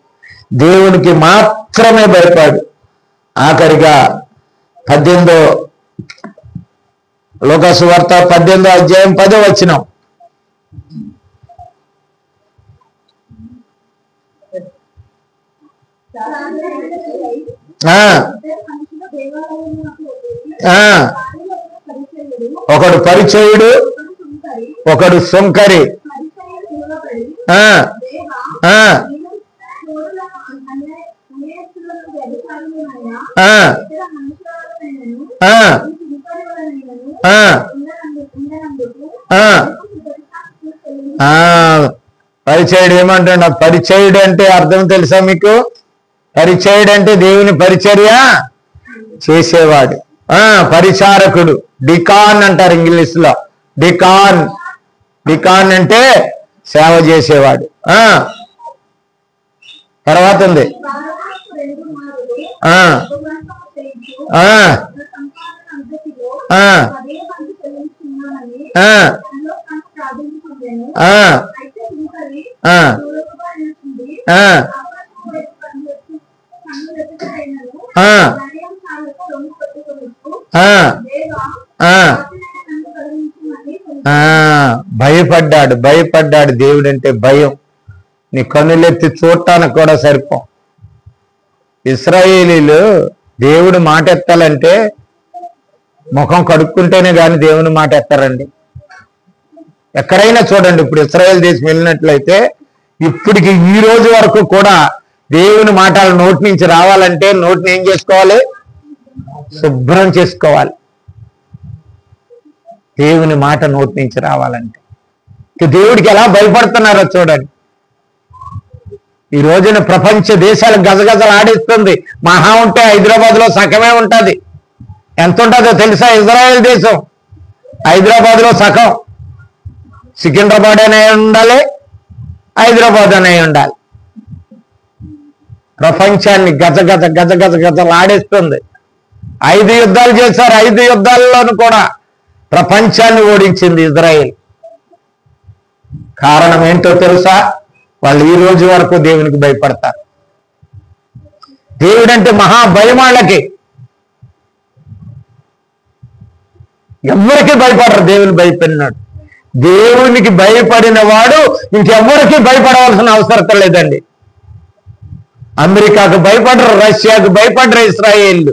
Speaker 1: దేవునికి మాత్రమే భయపడు. ఆఖరిగా 18 లూకాసు వార్త 18:10 ఒకడు పరిచయుడు, ఒకడు సుంకరి. పరిచయుడు ఏమంటాడు? పరిచయుడు అంటే అర్థం తెలుసా మీకు? పరిచయుడు అంటే దేవుని పరిచర్య చేసేవాడు. పరిచారకుడు, డికాన్ అంటారు ఇంగ్లీష్ లో. డికాన్ అంటే సేవ చేసేవాడు. తర్వాత ఉంది భయపడ్డాడు. దేవుడు అంటే భయం. నీ కన్నులెత్తి చూడటానికి కూడా సరిపో. ఇశ్రాయేలీలు దేవుడు మాట ఎత్తాలంటే ముఖం కడుక్కుంటేనే కానీ దేవుని మాట ఎత్తారండి. ఎక్కడైనా చూడండి, ఇప్పుడు ఇశ్రాయేల్ దేశం వెళ్ళినట్లయితే ఇప్పటికి ఈ రోజు వరకు కూడా దేవుని మాటలు నోటి నుంచి రావాలంటే నోటిని ఏం చేసుకోవాలి? శుభ్రం చేసుకోవాలి. దేవుని మాట నోటి నుంచి రావాలంటే దేవుడికి ఎలా భయపడుతున్నారో చూడండి. ఈ రోజున ప్రపంచ దేశాలు గజగజలు ఆడిస్తుంది. మహా ఉంటే హైదరాబాద్ లో సగమే ఉంటుంది. ఎంత ఉంటుందో తెలుసా? ఇజ్రాయెల్ దేశం హైదరాబాద్ లో సగం. సికింద్రాబాద్ అనే ఉండాలి, హైదరాబాద్ అనే ఉండాలి. ప్రపంచాన్ని గజగజలు ఆడిస్తుంది. 5 యుద్ధాలు చేశారు. 5 యుద్ధాల్లోనూ కూడా ప్రపంచాన్ని ఓడించింది ఇజ్రాయెల్. కారణం ఏంటో తెలుసా? వాళ్ళు ఈ రోజు వరకు దేవునికి భయపడతారు. దేవుడంటే మహా భయం వాళ్ళకి. ఎవరికి భయపడరు దేవుని భయపడినాడు. దేవునికి భయపడిన వాడు ఇంకెవ్వరికి భయపడవలసిన అవసరం లేదండి. అమెరికాకు భయపడరు, రష్యాకు భయపడరు, ఇస్రాయేల్,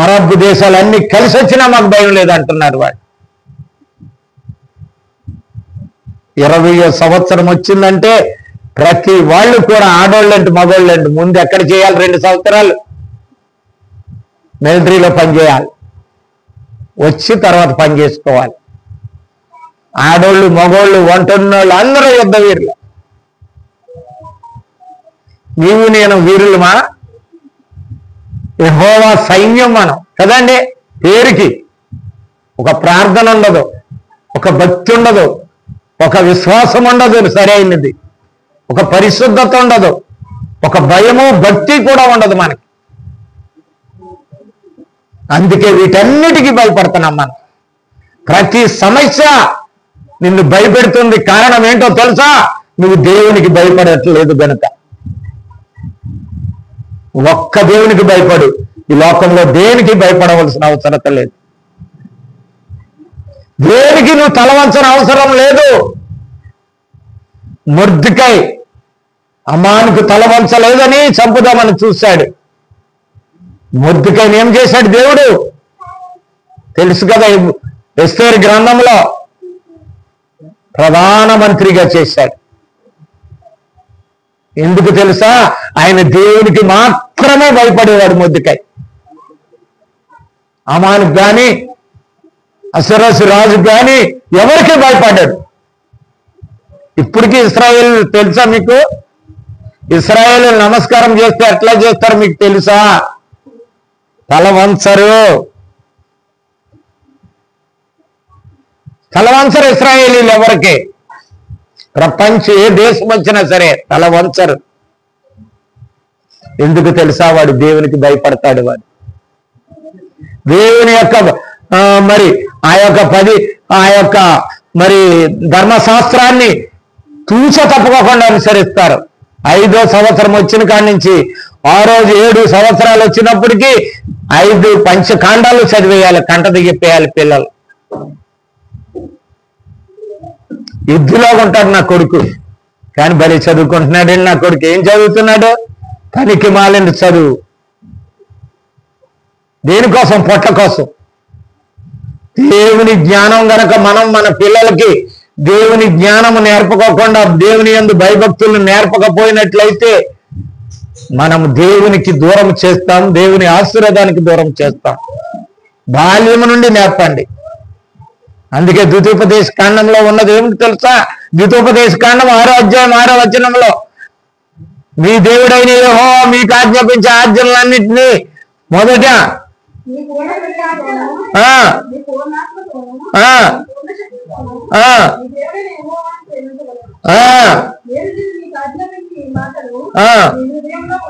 Speaker 1: అరబ్ దేశాలు అన్ని కలిసి వచ్చినా మాకు భయం లేదంటున్నారు వాడు. 20వ సంవత్సరం వచ్చిందంటే ప్రతి వాళ్ళు కూడా ఆడోళ్ళంటే మగోళ్ళంటే ముందు ఎక్కడ చేయాలి? 2 సంవత్సరాలు మిలిటరీలో పనిచేయాలి, వచ్చి తర్వాత పని చేసుకోవాలి. ఆడోళ్ళు మగోళ్ళు వంటన్నోళ్ళు అందరూ యుద్ధ వీరులు. నీవు నేను వీరులమా? యెహోవా సైన్యం మనం కదండి. పేరుకి ఒక ప్రార్థన ఉండదు, ఒక భక్తి ఉండదు, ఒక విశ్వాసం ఉండదు సరైనది, ఒక పరిశుద్ధత ఉండదు, ఒక భయము భక్తి కూడా ఉండదు మనకి. అందుకే వీటన్నిటికీ భయపడుతున్నాం మనం. ప్రతి సమస్య నిన్ను భయపెడుతుంది. కారణం ఏంటో తెలుసా? నువ్వు దేవునికి భయపడట్లేదు గనుక. ఒక్క దేవునికి భయపడు. ఈ లోకంలో దేనికి భయపడవలసిన అవసరం లేదు. దేనికి నువ్వు తలవంచన అవసరం లేదు. మొర్దెకై అమానుకు తలవంచలేదని చంపుదామని చూశాడు. మొర్దెకైని ఏం చేశాడు దేవుడు? తెలుసు కదా, ఎస్తేరు గ్రంథంలో ప్రధానమంత్రిగా చేశాడు. ఎందుకు తెలుసా? ఆయన దేవునికి మాత్రమే భయపడేవాడు మొర్దెకై. అమానుకు కానీ అసరసు రాజు కానీ ఎవరికి భయపడ్డాడు. ఇప్పటికీ ఇశ్రాయేల్ తెలుసా మీకు? ఇశ్రాయేల్ నమస్కారం చేస్తే ఎట్లా చేస్తారు మీకు తెలుసా? తల వంచరు. తల వంచరు ఇశ్రాయేలీలు ఎవరికి. ప్రపంచం ఏ దేశం వచ్చినా సరే తల వంచరు. ఎందుకు తెలుసా? వాడు దేవునికి భయపడతాడు. వాడు దేవుని యొక్క మరి ఆ యొక్క మరి ధర్మశాస్త్రాన్ని తూచ తప్పకుండా అనుసరిస్తారు. 5వ సంవత్సరం వచ్చిన కాడి నుంచి ఆ రోజు 7 సంవత్సరాలు వచ్చినప్పటికీ 5 పంచకాండాలు చదివేయాలి, కంట దిగిపోయాలి పిల్లలు. యుద్ధిలో ఉంటాడు నా కొడుకు, కానీ బలి చదువుకుంటున్నాడండి నా కొడుకు. ఏం చదువుతున్నాడు? పనికి మాలిన చదువు. దేనికోసం? పొట్ల కోసం. దేవుని జ్ఞానం గనక మనం మన పిల్లలకి దేవుని జ్ఞానము నేర్పకోకుండా దేవుని యందు భయభక్తులను నేర్పకపోయినట్లయితే మనం దేవునికి దూరం చేస్తాం, దేవుని ఆశీర్వాదానికి దూరం చేస్తాం. బాల్యము నుండి నేర్పండి. అందుకే ద్వితీయోపదేశ కాండంలో ఉన్నది ఏమిటి తెలుసా? ద్వితీయోపదేశ కాండం 6వ అధ్యాయం 6వ వచనంలో మీ దేవుడైన యెహోవా మీకు ఆజ్ఞాపించే ఆజ్ఞలన్నింటినీ మొదట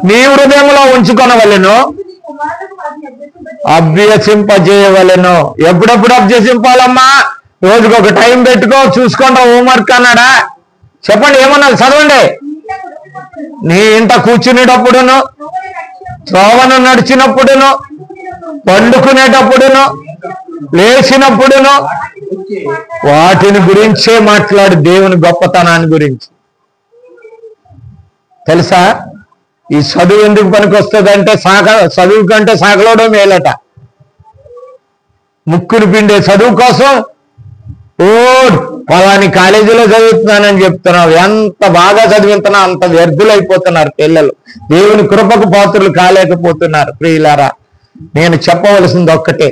Speaker 1: నీ హృదయంలో ఉంచుకొనవలెను, అభ్యసింపజేయవలెను. ఎప్పుడెప్పుడు అభ్యసింపాలమ్మా? రోజుకు ఒక టైం పెట్టుకో, చూసుకోండి. హోంవర్క్ అన్నాడా? చెప్పండి, ఏమన్నా చదవండి. నీ ఇంట కూర్చునేటప్పుడును, త్రోవను నడిచినప్పుడును, పండుకునేటప్పుడును, లేచినప్పుడును వాటిని గురించే మాట్లాడు. దేవుని గొప్పతనాన్ని గురించి తెలుసా? ఈ చదువు ఎందుకు పనికి వస్తుందంటే చదువు కంటే సాగలోవడం మేలట. ముక్కులు పిండే చదువు కోసం పలాని కాలేజీలో చదువుతున్నానని చెప్తున్నావు. ఎంత బాగా చదివిస్తున్నా అంత వ్యర్థులైపోతున్నారు పిల్లలు. దేవుని కృపకు పాత్రులు కాలేకపోతున్నారు. ప్రియులారా, నేను చెప్పవలసింది ఒక్కటే.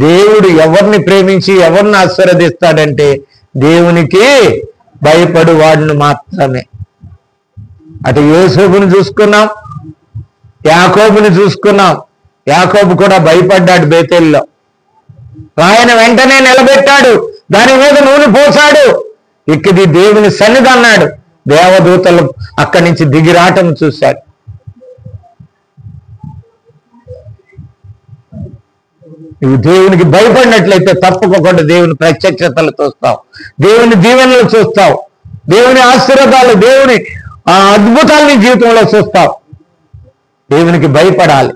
Speaker 1: దేవుడు ఎవరిని ప్రేమించి ఎవరిని ఆశీర్వదిస్తాడంటే దేవునికి భయపడు వాడిని మాత్రమే. అటు యోసేపుని చూసుకున్నాం, యాకోబుని చూసుకున్నాం. యాకోబు కూడా భయపడ్డాడు బేతేల్లో. ఆయన వెంటనే నిలబెట్టాడు, దాని మీద నూనె పోసాడు, ఇక్కడి దేవుని సన్నిధి అన్నాడు. దేవదూతలు అక్కడి నుంచి దిగిరాటం చూశాడు. నువ్వు దేవునికి భయపడినట్లయితే తప్పకుండా దేవుని ప్రత్యక్షతలు చూస్తావు, దేవుని దీవెనలు చూస్తావు, దేవుని ఆశీర్వాదాలు, దేవుని ఆ అద్భుతాలు నీ జీవితంలో చూస్తావు. దేవునికి భయపడాలి.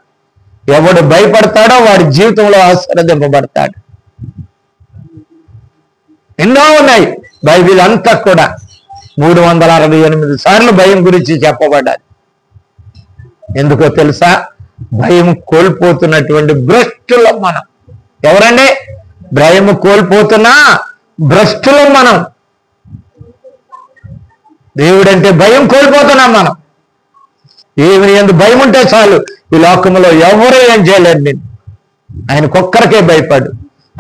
Speaker 1: ఎవడు భయపడతాడో వాడి జీవితంలో ఆశీర్వదింపబడతాడు. ఎన్నో ఉన్నాయి. బైబిల్ అంతా కూడా 368 సార్లు భయం గురించి చెప్పబడ్డాది. ఎందుకో తెలుసా? భయం కోల్పోతున్నటువంటి భ్రష్టులం మనం. ఎవరండి? భయం కోల్పోతున్నా భ్రష్టులం మనం. దేవుడంటే భయం కోల్పోతున్నాం మనం. దేవుని యందు భయం ఉంటే చాలు, ఈ లోకంలో ఎవరు ఏం చేయలేరు. నేను ఆయనకొక్కరికే భయపడు.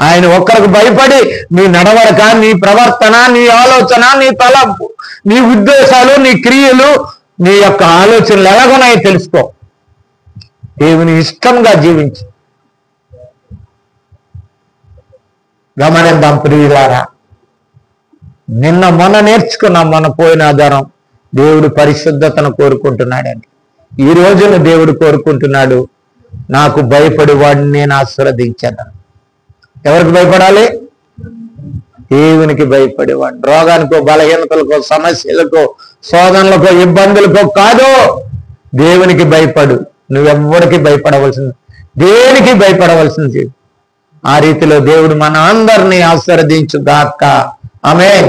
Speaker 1: ఆయన ఒక్కరికి భయపడి నీ నడవడక, నీ ప్రవర్తన, నీ ఆలోచన, నీ తలంపు, నీ ఉద్దేశాలు, నీ క్రియలు, నీ యొక్క ఆలోచనలు ఎలాగున్నాయో తెలుసుకో. దేవుని ఇష్టంగా జీవించు. గమనిద్దాం ప్రియులారా. నిన్న మొన్న నేర్చుకున్నాం మన పోయిన ఆధారం. దేవుడు పరిశుద్ధతను కోరుకుంటున్నాడండి. ఈ రోజున దేవుడు కోరుకుంటున్నాడు, నాకు భయపడి వాడిని నేను ఆశీర్వదించాను. ఎవరికి భయపడాలి? దేవునికి భయపడేవాడు. రోగానికో, బలహీనతలకో, సమస్యలకో, శోధనలకో, ఇబ్బందులకో కాదు. దేవునికి భయపడు. నువ్వెవ్వరికి భయపడవలసింది, దేనికి భయపడవలసింది. ఆ రీతిలో దేవుడు మన అందరినీ ఆశీర్వదించుగాక. ఆమేన్.